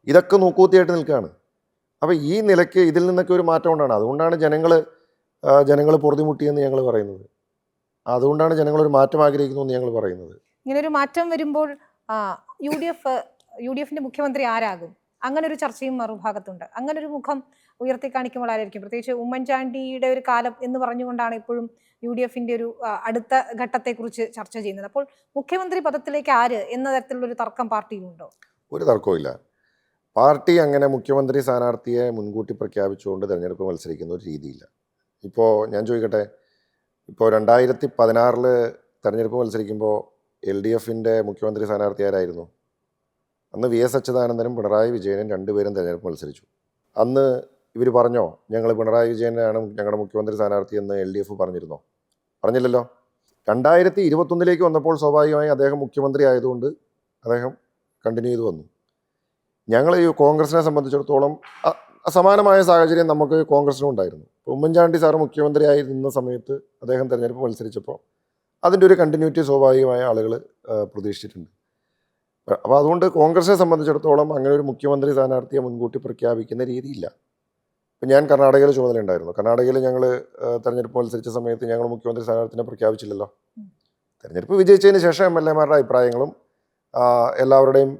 ഇതൊക്കെ നോക്കുകുത്തിയായിട്ട് നിൽക്കുകയാണ്. അപ്പോൾ ഈ നിലയ്ക്ക് ഇതിൽ നിന്നൊക്കെ ഒരു മാറ്റം ഉണ്ടാണ്. അതുകൊണ്ടാണ് ജനങ്ങൾ പൊറുതിമുട്ടിയെന്ന് ഞങ്ങൾ പറയുന്നത്. അതുകൊണ്ടാണ് ജനങ്ങളൊരു മാറ്റം ആഗ്രഹിക്കുന്നു എന്ന് ഞങ്ങൾ പറയുന്നത്. ഇങ്ങനൊരു മാറ്റം വരുമ്പോൾ UDF ന്റെ മുഖ്യമന്ത്രി ആരാകും? അങ്ങനെ ഒരു ചർച്ചയും മറുഭാഗത്തുണ്ട്. അങ്ങനെ ഒരു മുഖം ഉയർത്തിക്കാണിക്കുമ്പോൾ ആരായിരിക്കും? പ്രത്യേകിച്ച് ഉമ്മൻചാണ്ടിയുടെ ഒരു കാലം എന്ന് പറഞ്ഞുകൊണ്ടാണ് ഇപ്പോഴും UDFന്റെ ഒരു അടുത്ത ഘട്ടത്തെക്കുറിച്ച് ചർച്ച ചെയ്യുന്നത്. അപ്പോൾ മുഖ്യമന്ത്രി പദത്തിലേക്ക് ആര് എന്ന തരത്തിലുള്ള ഒരു തർക്കം പാർട്ടിയിലുണ്ടോ? ഒരു തർക്കവുമില്ല. പാർട്ടി അങ്ങനെ മുഖ്യമന്ത്രി സ്ഥാനാർത്ഥിയെ മുൻകൂട്ടി പ്രഖ്യാപിച്ചുകൊണ്ട് തെരഞ്ഞെടുപ്പ് മത്സരിക്കുന്ന ഒരു രീതിയില്ല. ഇപ്പോൾ ഞാൻ ചോദിക്കട്ടെ, ഇപ്പോൾ 2016 തെരഞ്ഞെടുപ്പ് മത്സരിക്കുമ്പോൾ LDFന്റെ മുഖ്യമന്ത്രി സ്ഥാനാർത്ഥി ആരായിരുന്നു? അന്ന് VS അച്യുതാനന്ദനും പിണറായി വിജയനും രണ്ടുപേരും തെരഞ്ഞെടുപ്പ് മത്സരിച്ചു. അന്ന് ഇവർ പറഞ്ഞോ ഞങ്ങൾ പിണറായി വിജയനാണ് ഞങ്ങളുടെ മുഖ്യമന്ത്രി സ്ഥാനാർത്ഥി എന്ന് LDF പറഞ്ഞിരുന്നോ? പറഞ്ഞില്ലല്ലോ. 2021 വന്നപ്പോൾ സ്വാഭാവികമായി അദ്ദേഹം മുഖ്യമന്ത്രി ആയതുകൊണ്ട് അദ്ദേഹം കണ്ടിന്യൂ ചെയ്ത് വന്നു. ഞങ്ങൾ ഈ കോൺഗ്രസിനെ സംബന്ധിച്ചിടത്തോളം സമാനമായ സാഹചര്യം നമുക്ക് കോൺഗ്രസിനും ഉണ്ടായിരുന്നു. ഇപ്പോൾ ഉമ്മൻചാണ്ടി സാറ് മുഖ്യമന്ത്രിയായി നിന്ന സമയത്ത് അദ്ദേഹം തെരഞ്ഞെടുപ്പ് മത്സരിച്ചപ്പോൾ അതിൻ്റെ ഒരു കണ്ടിന്യൂറ്റി സ്വാഭാവികമായ ആളുകൾ പ്രതീക്ഷിച്ചിട്ടുണ്ട്. അപ്പോൾ അതുകൊണ്ട് കോൺഗ്രസിനെ സംബന്ധിച്ചിടത്തോളം അങ്ങനെ ഒരു മുഖ്യമന്ത്രി സ്ഥാനാർത്ഥിയെ മുൻകൂട്ടി പ്രഖ്യാപിക്കുന്ന രീതിയില്ല. ഇപ്പം ഞാൻ കർണാടകയിൽ ചുമതല ഉണ്ടായിരുന്നു. കർണാടകയിൽ ഞങ്ങൾ തെരഞ്ഞെടുപ്പ് മത്സരിച്ച സമയത്ത് ഞങ്ങൾ മുഖ്യമന്ത്രി സ്ഥാനാർത്ഥിനെ പ്രഖ്യാപിച്ചില്ലല്ലോ. തെരഞ്ഞെടുപ്പ് വിജയിച്ചതിന് ശേഷം MLA-മാരുടെ അഭിപ്രായങ്ങളും എല്ലാവരുടെയും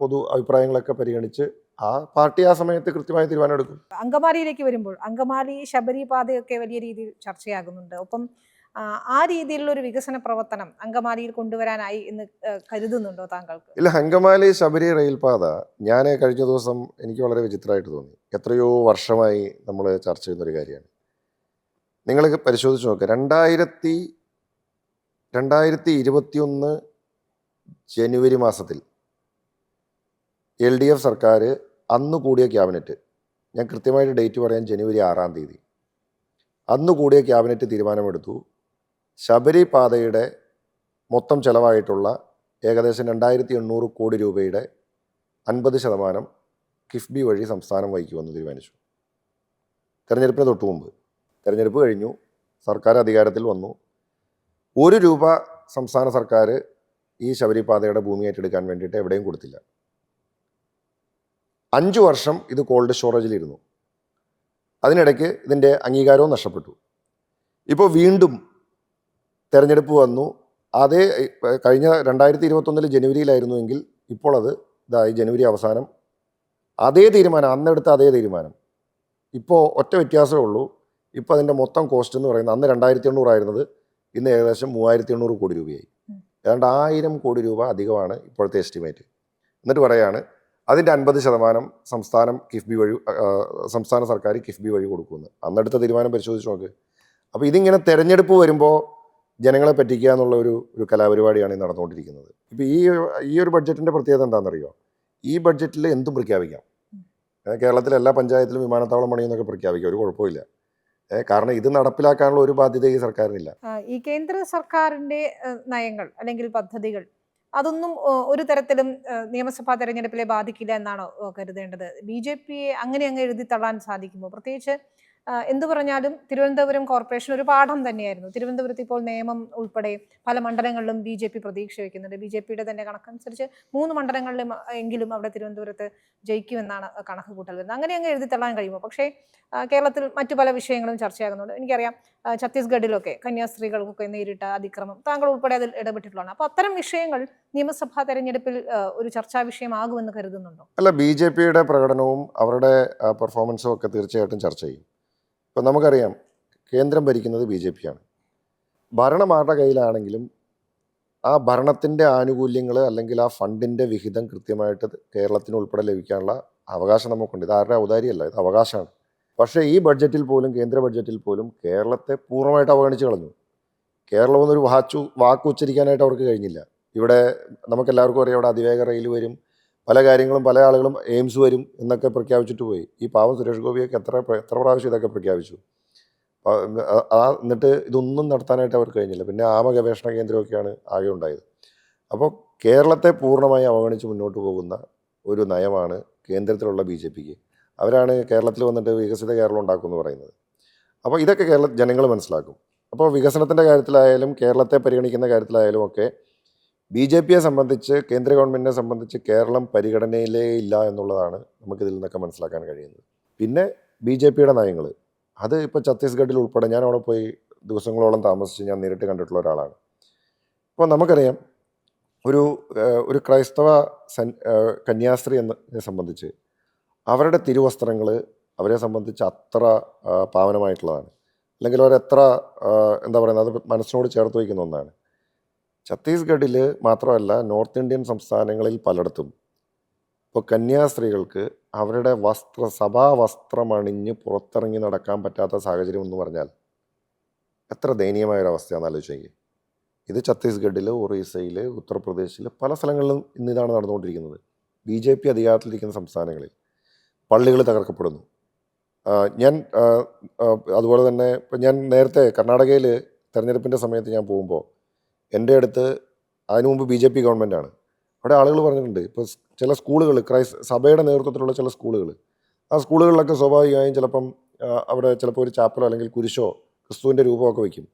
പൊതു അഭിപ്രായങ്ങളൊക്കെ പരിഗണിച്ച് ആ പാർട്ടി ആ സമയത്ത് കൃത്യമായ തീരുമാനം എടുക്കും. അങ്കമാലിയിലേക്ക് വരുമ്പോൾ അങ്കമാലി ശബരി പാതയൊക്കെ വലിയ രീതിയിൽ ചർച്ചയാകുന്നുണ്ട്. ഒപ്പം ആ രീതിയിലുള്ള ഒരു വികസന പ്രവർത്തനം അങ്കമാലിയിൽ കൊണ്ടുവരാനായി എന്ന് കരുതുന്നുണ്ടോ താങ്കൾക്ക്? ഇല്ല, അങ്കമാലി ശബരി റെയിൽപാത ഞാൻ കഴിഞ്ഞ ദിവസം എനിക്ക് വളരെ വിചിത്രമായിട്ട് തോന്നി. എത്രയോ വർഷമായി നമ്മൾ ചർച്ച ചെയ്യുന്നൊരു കാര്യമാണ്. നിങ്ങൾ പരിശോധിച്ച് നോക്കുക, 2021 ജനുവരി മാസത്തിൽ LDF സർക്കാർ അന്ന് കൂടിയ ക്യാബിനറ്റ്, ഞാൻ കൃത്യമായിട്ട് ഡേറ്റ് പറയാൻ, ജനുവരി 6-ാം തീയതി അന്ന് കൂടിയ ക്യാബിനറ്റ് തീരുമാനമെടുത്തു. ശബരി പാതയുടെ മൊത്തം ചെലവായിട്ടുള്ള ഏകദേശം 2800 കോടി രൂപയുടെ 50% കിഫ്ബി വഴി സംസ്ഥാനം വഹിക്കുമെന്ന് തീരുമാനിച്ചു. തെരഞ്ഞെടുപ്പിന് തൊട്ടു മുമ്പ്. തെരഞ്ഞെടുപ്പ് കഴിഞ്ഞു, സർക്കാർ അധികാരത്തിൽ വന്നു. 1 രൂപ സംസ്ഥാന സർക്കാർ ഈ ശബരി പാതയുടെ ഭൂമി ഏറ്റെടുക്കാൻ വേണ്ടിയിട്ട് എവിടെയും കൊടുത്തില്ല. 5 വർഷം ഇത് കോൾഡ് സ്റ്റോറേജിലിരുന്നു. അതിനിടയ്ക്ക് ഇതിൻ്റെ അംഗീകാരവും നഷ്ടപ്പെട്ടു. ഇപ്പോൾ വീണ്ടും തെരഞ്ഞെടുപ്പ് വന്നു. അതേ കഴിഞ്ഞ 2021 ജനുവരിയിലായിരുന്നുവെങ്കിൽ ഇപ്പോൾ അത് ഇതായി ജനുവരി അവസാനം അതേ തീരുമാനം, അന്നെടുത്ത അതേ തീരുമാനം. ഇപ്പോൾ ഒറ്റ വ്യത്യാസമേ ഉള്ളൂ. ഇപ്പോൾ അതിൻ്റെ മൊത്തം കോസ്റ്റ് എന്ന് പറയുന്നത് അന്ന് 2800 ആയിരുന്നത് ഇന്ന് ഏകദേശം 3800 കോടി രൂപയായി. ഏതാണ്ട് 1000 കോടി രൂപ അധികമാണ് ഇപ്പോഴത്തെ എസ്റ്റിമേറ്റ്. എന്നിട്ട് പറയാണ് അതിൻ്റെ 50% സംസ്ഥാനം കിഫ്ബി വഴി, സംസ്ഥാന സർക്കാർ കിഫ്ബി വഴി കൊടുക്കുമെന്ന്. അന്നെടുത്ത തീരുമാനം പരിശോധിച്ച് നോക്ക്. അപ്പോൾ ഇതിങ്ങനെ തെരഞ്ഞെടുപ്പ് വരുമ്പോൾ ജനങ്ങളെ പറ്റിക്കുക എന്നുള്ള ഒരു കലാപരിപാടിയാണ് ഈ നടന്നുകൊണ്ടിരിക്കുന്നത്. ഇപ്പോൾ ഈ ഒരു ബഡ്ജറ്റിൻ്റെ പ്രത്യേകത എന്താണെന്നറിയോ? ഈ ബഡ്ജറ്റിൽ എന്തും പ്രഖ്യാപിക്കാം. കേരളത്തിലെ എല്ലാ പഞ്ചായത്തിലും വിമാനത്താവളം പണിയെന്നൊക്കെ പ്രഖ്യാപിക്കാം, ഒരു കുഴപ്പമില്ല. കാരണം ഇത് നടപ്പിലാക്കാനുള്ള ഒരു ബാധ്യത ഈ സർക്കാരിനില്ല. ഈ കേന്ദ്ര സർക്കാരിന്റെ നയങ്ങൾ അല്ലെങ്കിൽ പദ്ധതികൾ അതൊന്നും ഒരു തരത്തിലും നിയമസഭാ തെരഞ്ഞെടുപ്പിലെ ബാധിക്കില്ല എന്നാണോ കരുതേണ്ടത്? BJPയെ അങ്ങനെ അങ്ങ് എഴുതി തള്ളാൻ സാധിക്കുമോ? പ്രത്യേകിച്ച് എന്തു പറഞ്ഞാലും തിരുവനന്തപുരം കോർപ്പറേഷൻ ഒരു പാഠം തന്നെയായിരുന്നു. തിരുവനന്തപുരത്ത് ഇപ്പോൾ നിയമം ഉൾപ്പെടെ പല മണ്ഡലങ്ങളിലും BJP പ്രതീക്ഷ വയ്ക്കുന്നുണ്ട്. BJPയുടെ തന്നെ കണക്കനുസരിച്ച് 3 മണ്ഡലങ്ങളിലും എങ്കിലും അവിടെ തിരുവനന്തപുരത്ത് ജയിക്കുമെന്നാണ് കണക്ക് കൂട്ടൽ വരുന്നത്. അങ്ങനെ അങ്ങ് എഴുതി തള്ളാൻ കഴിയുമോ? പക്ഷേ കേരളത്തിൽ മറ്റു പല വിഷയങ്ങളും ചർച്ചയാകുന്നുണ്ട്. എനിക്കറിയാം ഛത്തീസ്ഗഡിലൊക്കെ കന്യാസ്ത്രീകൾക്കൊക്കെ നേരിട്ട അതിക്രമം താങ്കൾ ഉൾപ്പെടെ അതിൽ ഇടപെട്ടിട്ടുള്ളതാണ്. അപ്പോൾ അത്തരം വിഷയങ്ങൾ നിയമസഭാ തെരഞ്ഞെടുപ്പിൽ ഒരു ചർച്ചാ വിഷയമാകുമെന്ന് കരുതുന്നുണ്ടോ? അല്ല, BJPയുടെ പ്രകടനവും അവരുടെ പെർഫോമൻസും ഒക്കെ തീർച്ചയായിട്ടും ചർച്ച ചെയ്യും. ഇപ്പം നമുക്കറിയാം കേന്ദ്രം ഭരിക്കുന്നത് BJPയാണ്. ഭരണം ആരുടെ കയ്യിലാണെങ്കിലും ആ ഭരണത്തിൻ്റെ ആനുകൂല്യങ്ങൾ അല്ലെങ്കിൽ ആ ഫണ്ടിൻ്റെ വിഹിതം കൃത്യമായിട്ട് കേരളത്തിന് ഉൾപ്പെടെ ലഭിക്കാനുള്ള അവകാശം നമുക്കുണ്ട്. ഇത് ആരുടെ ഔദാര്യമല്ല, ഇത് അവകാശമാണ്. പക്ഷേ ഈ ബഡ്ജറ്റിൽ പോലും, കേന്ദ്ര ബഡ്ജറ്റിൽ പോലും കേരളത്തെ പൂർണ്ണമായിട്ട് അവഗണിച്ച് കളഞ്ഞു. കേരളം എന്നൊരു വാക്ക് ഉച്ചരിക്കാനായിട്ട് അവർക്ക് കഴിഞ്ഞില്ല. ഇവിടെ നമുക്കെല്ലാവർക്കും അറിയാം, ഇവിടെ അതിവേഗ റെയിൽ വരും, പല കാര്യങ്ങളും, പല ആളുകളും എയിംസ് വരും എന്നൊക്കെ പ്രഖ്യാപിച്ചിട്ട് പോയി. ഈ പാവം സുരേഷ് ഗോപിയൊക്കെ എത്ര പ്രാവശ്യം ഇതൊക്കെ പ്രഖ്യാപിച്ചു. എന്നിട്ട് ഇതൊന്നും നടത്താനായിട്ട് അവർക്ക് കഴിഞ്ഞില്ല. പിന്നെ ആമ ഗവേഷണ കേന്ദ്രമൊക്കെയാണ് ആകെ ഉണ്ടായത്. അപ്പോൾ കേരളത്തെ പൂർണ്ണമായി അവഗണിച്ച് മുന്നോട്ട് പോകുന്ന ഒരു നയമാണ് കേന്ദ്രത്തിലുള്ള BJPക്ക്. അവരാണ് കേരളത്തിൽ വന്നിട്ട് വികസിത കേരളം ഉണ്ടാക്കുമെന്ന് പറയുന്നത്. അപ്പോൾ ഇതൊക്കെ ജനങ്ങൾ മനസ്സിലാക്കും. അപ്പോൾ വികസനത്തിൻ്റെ കാര്യത്തിലായാലും കേരളത്തെ പരിഗണിക്കുന്ന കാര്യത്തിലായാലും ഒക്കെ BJPയെ സംബന്ധിച്ച്, കേന്ദ്ര ഗവൺമെൻറ്റിനെ സംബന്ധിച്ച് കേരളം പരിഗണനയിലേ ഇല്ല എന്നുള്ളതാണ് നമുക്കിതിൽ നിന്നൊക്കെ മനസ്സിലാക്കാൻ കഴിയുന്നത്. പിന്നെ BJPയുടെ നയങ്ങൾ, അത് ഇപ്പോൾ ഛത്തീസ്ഗഡിൽ ഉൾപ്പെടെ ഞാൻ അവിടെ പോയി ദിവസങ്ങളോളം താമസിച്ച് ഞാൻ നേരിട്ട് കണ്ടിട്ടുള്ള ഒരാളാണ്. അപ്പോൾ നമുക്കറിയാം ഒരു ക്രൈസ്തവ കന്യാസ്ത്രീ എന്നതിനെ സംബന്ധിച്ച് അവരുടെ തിരുവസ്ത്രങ്ങൾ അവരെ സംബന്ധിച്ച് അത്ര പാവനമായിട്ടുള്ളതാണ്, അല്ലെങ്കിൽ അവരെത്ര എന്താ പറയുന്നത്, അത് മനസ്സിനോട് ചേർത്ത് വയ്ക്കുന്ന ഒന്നാണ്. ഛത്തീസ്ഗഡിൽ മാത്രമല്ല, നോർത്ത് ഇന്ത്യൻ സംസ്ഥാനങ്ങളിൽ പലയിടത്തും ഇപ്പോൾ കന്യാസ്ത്രീകൾക്ക് അവരുടെ സഭാ വസ്ത്രം അണിഞ്ഞ് പുറത്തിറങ്ങി നടക്കാൻ പറ്റാത്ത സാഹചര്യം എന്ന് പറഞ്ഞാൽ എത്ര ദയനീയമായൊരവസ്ഥയാണെന്ന് ആലോചിച്ചെങ്കിൽ. ഇത് ഛത്തീസ്ഗഡിൽ, ഒറീസയിൽ, ഉത്തർപ്രദേശിൽ പല സ്ഥലങ്ങളിലും ഇന്ന് ഇതാണ് നടന്നുകൊണ്ടിരിക്കുന്നത്. BJP അധികാരത്തിലിരിക്കുന്ന സംസ്ഥാനങ്ങളിൽ പള്ളികൾ തകർക്കപ്പെടുന്നു. ഞാൻ അതുപോലെ തന്നെ ഇപ്പം ഞാൻ നേരത്തെ കർണാടകയിൽ തെരഞ്ഞെടുപ്പിൻ്റെ സമയത്ത് ഞാൻ പോകുമ്പോൾ എൻ്റെ അടുത്ത്, അതിനു മുമ്പ് BJP ഗവൺമെൻറ്റാണ്, അവിടെ ആളുകൾ പറഞ്ഞിട്ടുണ്ട്, ഇപ്പോൾ ചില സ്കൂളുകൾ, സഭയുടെ നേതൃത്വത്തിലുള്ള ചില സ്കൂളുകൾ, ആ സ്കൂളുകളിലൊക്കെ സ്വാഭാവികമായും ചിലപ്പം അവിടെ ചിലപ്പോൾ ഒരു ചാപ്പലോ അല്ലെങ്കിൽ കുരിശോ ക്രിസ്തുവിൻ്റെ രൂപമൊക്കെ വയ്ക്കും.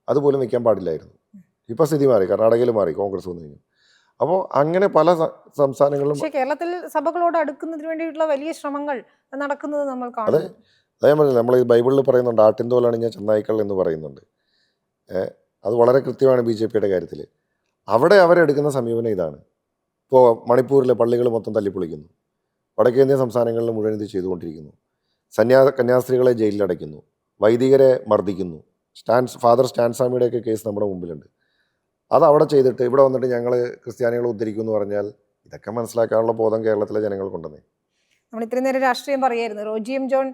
അതുപോലും വയ്ക്കാൻ പാടില്ലായിരുന്നു. ഇപ്പോൾ സ്ഥിതി മാറി, കർണാടകയിൽ മാറി, കോൺഗ്രസ് വന്നു കഴിഞ്ഞു. അപ്പോൾ അങ്ങനെ പല സംസ്ഥാനങ്ങളിലും. പക്ഷേ കേരളത്തിൽ സഭകളോട് അടുക്കുന്നതിന് വേണ്ടിയിട്ടുള്ള വലിയ ശ്രമങ്ങൾ നടക്കുന്നത് നമ്മൾ അതെ, കാണുന്നു. അതേ പറഞ്ഞില്ല, നമ്മൾ ഈ ബൈബിളിൽ പറയുന്നുണ്ട്, ആട്ടിൻതോലണിഞ്ഞ ചെന്നായ്ക്കൾ എന്ന് പറയുന്നുണ്ട്. അത് വളരെ കൃത്യമാണ് BJPയുടെ കാര്യത്തിൽ. അവിടെ അവരെടുക്കുന്ന സമീപനം ഇതാണ്. ഇപ്പോൾ മണിപ്പൂരിലെ പള്ളികൾ മൊത്തം തല്ലിപ്പൊളിക്കുന്നു, വടക്കേന്ത്യൻ സംസ്ഥാനങ്ങളിൽ മുഴുവൻ ഇത് ചെയ്തുകൊണ്ടിരിക്കുന്നു. കന്യാസ്ത്രീകളെ ജയിലിലടയ്ക്കുന്നു, വൈദികരെ മർദ്ദിക്കുന്നു. ഫാദർ സ്റ്റാൻസാമിയുടെയൊക്കെ കേസ് നമ്മുടെ മുമ്പിലുണ്ട്. അത് അവിടെ ചെയ്തിട്ട് ഇവിടെ വന്നിട്ട് ഞങ്ങൾ ക്രിസ്ത്യാനികളെ ഉദ്ധരിക്കുമെന്ന് പറഞ്ഞാൽ ഇതൊക്കെ മനസ്സിലാക്കാനുള്ള ബോധം കേരളത്തിലെ ജനങ്ങൾക്കുണ്ടെന്നേ. നമ്മൾ ഇത്രയും നേരം രാഷ്ട്രീയം പറയായിരുന്നു. റോജി എം ജോൺ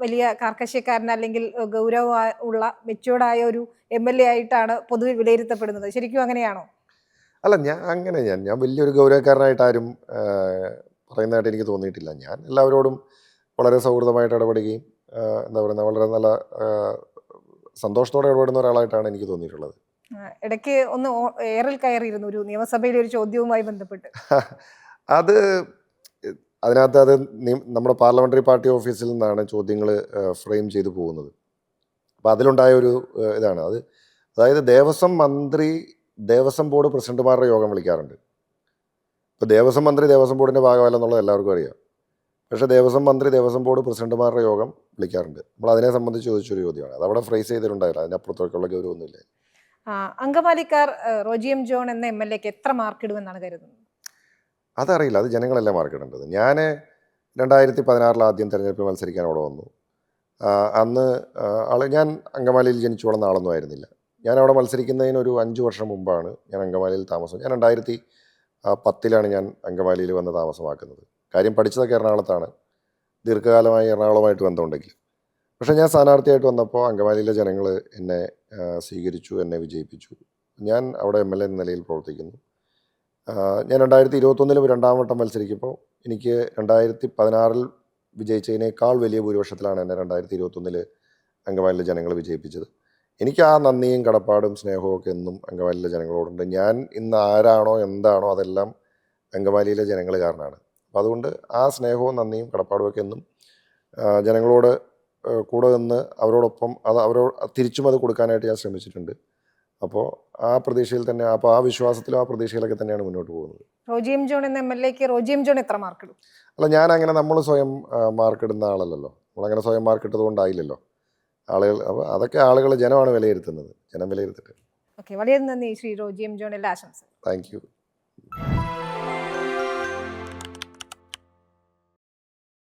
വലിയ കാർക്കശ്യക്കാരൻ അല്ലെങ്കിൽ ഗൗരവ ഉള്ള മെച്യൂർഡായ ഒരു MLA ആയിട്ടാണ് പൊതുവെ വിലയിരുത്തപ്പെടുന്നത്. ശരിക്കും അങ്ങനെയാണോ? അല്ല, ഞാൻ വലിയൊരു ഗൗരവക്കാരനായിട്ട് ആരും പറയുന്നതായിട്ട് എനിക്ക് തോന്നിയിട്ടില്ല. ഞാൻ എല്ലാവരോടും വളരെ സൗഹൃദമായിട്ട് ഇടപെടുകയും എന്താ പറയുക, വളരെ നല്ല സന്തോഷത്തോടെ ഇടപെടുന്ന ഒരാളായിട്ടാണ് എനിക്ക് തോന്നിയിട്ടുള്ളത്. ഇടയ്ക്ക് ഒന്ന് എയറിൽ കയറിയിരുന്നു ഒരു നിയമസഭയിലെ ഒരു ചോദ്യവുമായി ബന്ധപ്പെട്ട്. അത് അതിനകത്ത് നമ്മുടെ പാർലമെൻ്ററി പാർട്ടി ഓഫീസിൽ നിന്നാണ് ചോദ്യങ്ങൾ ഫ്രെയിം ചെയ്തു പോകുന്നത്. അപ്പോൾ അതിലുണ്ടായ ഒരു ഇതാണ് അത്. അതായത് ദേവസ്വം ബോർഡ് പ്രസിഡന്റുമാരുടെ യോഗം വിളിക്കാറുണ്ട്. ഇപ്പോൾ ദേവസ്വം മന്ത്രി ദേവസ്വം ബോർഡിൻ്റെ ഭാഗമല്ലെന്നുള്ളത് എല്ലാവർക്കും അറിയാം. പക്ഷേ ദേവസ്വം മന്ത്രി ദേവസ്വം ബോർഡ് പ്രസിഡന്റുമാരുടെ യോഗം വിളിക്കാറുണ്ട്. നമ്മൾ അതിനെ സംബന്ധിച്ച് ചോദിച്ചൊരു ചോദ്യമാണ്. അതവിടെ ഫ്രേസ് ചെയ്തിട്ടുണ്ടായില്ല, അതിനപ്പുറത്തേക്കുള്ള ഗൗരവമൊന്നുമില്ല. അങ്കമാലിക്കാർ റോജി എം ജോൺ എന്ന MLAക്ക് എത്ര മാർക്ക് ഇടുമെന്നാണ് കരുതുന്നത്? അതറിയില്ല, അത് ജനങ്ങളല്ലേ മാർക്കിടേണ്ടത്. ഞാൻ 2016 ആദ്യം തെരഞ്ഞെടുപ്പിൽ മത്സരിക്കാൻ അവിടെ വന്നു. അന്ന് ഞാൻ അങ്കമാലിയിൽ ജനിച്ചു വളർന്ന ആളൊന്നും ആയിരുന്നില്ല. ഞാൻ അവിടെ മത്സരിക്കുന്നതിന് ഒരു 5 വർഷം മുമ്പാണ് ഞാൻ അങ്കമാലിയിൽ താമസം. ഞാൻ 2010 ഞാൻ അങ്കമാലിയിൽ വന്ന് താമസമാക്കുന്നത്. കാര്യം പഠിച്ചതൊക്കെ എറണാകുളത്താണ്, ദീർഘകാലമായി എറണാകുളമായിട്ട് ബന്ധമുണ്ടെങ്കിൽ. പക്ഷേ ഞാൻ സ്ഥാനാർത്ഥിയായിട്ട് വന്നപ്പോൾ അങ്കമാലിയിലെ ജനങ്ങൾ എന്നെ സ്വീകരിച്ചു, എന്നെ വിജയിപ്പിച്ചു. ഞാൻ അവിടെ MLA എന്ന നിലയിൽ പ്രവർത്തിക്കുന്നു. ഞാൻ 2021 രണ്ടാം വട്ടം മത്സരിക്കുമ്പോൾ എനിക്ക് 2016 വിജയിച്ചതിനേക്കാൾ വലിയ ഭൂരിപക്ഷത്തിലാണ് എന്നെ 2021 അങ്കമാലിയിലെ ജനങ്ങൾ വിജയിപ്പിച്ചത്. എനിക്ക് ആ നന്ദിയും കടപ്പാടും സ്നേഹവും ഒക്കെ എന്നും അങ്കമാലിയിലെ ജനങ്ങളോടുണ്ട്. ഞാൻ ഇന്ന് ആരാണോ എന്താണോ അതെല്ലാം അങ്കമാലിയിലെ ജനങ്ങൾ കാരണമാണ്. അപ്പോൾ അതുകൊണ്ട് ആ സ്നേഹവും നന്ദിയും കടപ്പാടും ഒക്കെ എന്നും ജനങ്ങളോട് കൂടെ നിന്ന് അവരോടൊപ്പം തിരിച്ചും അത് കൊടുക്കാനായിട്ട് ഞാൻ ശ്രമിച്ചിട്ടുണ്ട്. അപ്പോൾ ആ പ്രതീക്ഷയിൽ തന്നെ, അപ്പോൾ ആ വിശ്വാസത്തിലും ആ പ്രതീക്ഷയിലൊക്കെ തന്നെയാണ് മുന്നോട്ട് പോകുന്നത്. റോജി എം ജോൺ എന്ന MLAക്ക് റോജി എം ജോൺ എത്ര മാർക്ക് ഇടും? അല്ല, ഞാനങ്ങനെ നമ്മൾ സ്വയം മാർക്കിടുന്ന ആളല്ലല്ലോ. നമ്മളങ്ങനെ സ്വയം മാർക്കിട്ടത് കൊണ്ടായില്ലല്ലോ ആളുകൾ. അപ്പോൾ അതൊക്കെ ആളുകൾ, ജനമാണ് വിലയിരുത്തുന്നത്. ജനം വിലയിരുത്തട്ടെ. ഓക്കെ, വളരെ നന്ദി ശ്രീ റോജി എം ജോൺ. എല്ലാ ആശംസ. Thank you.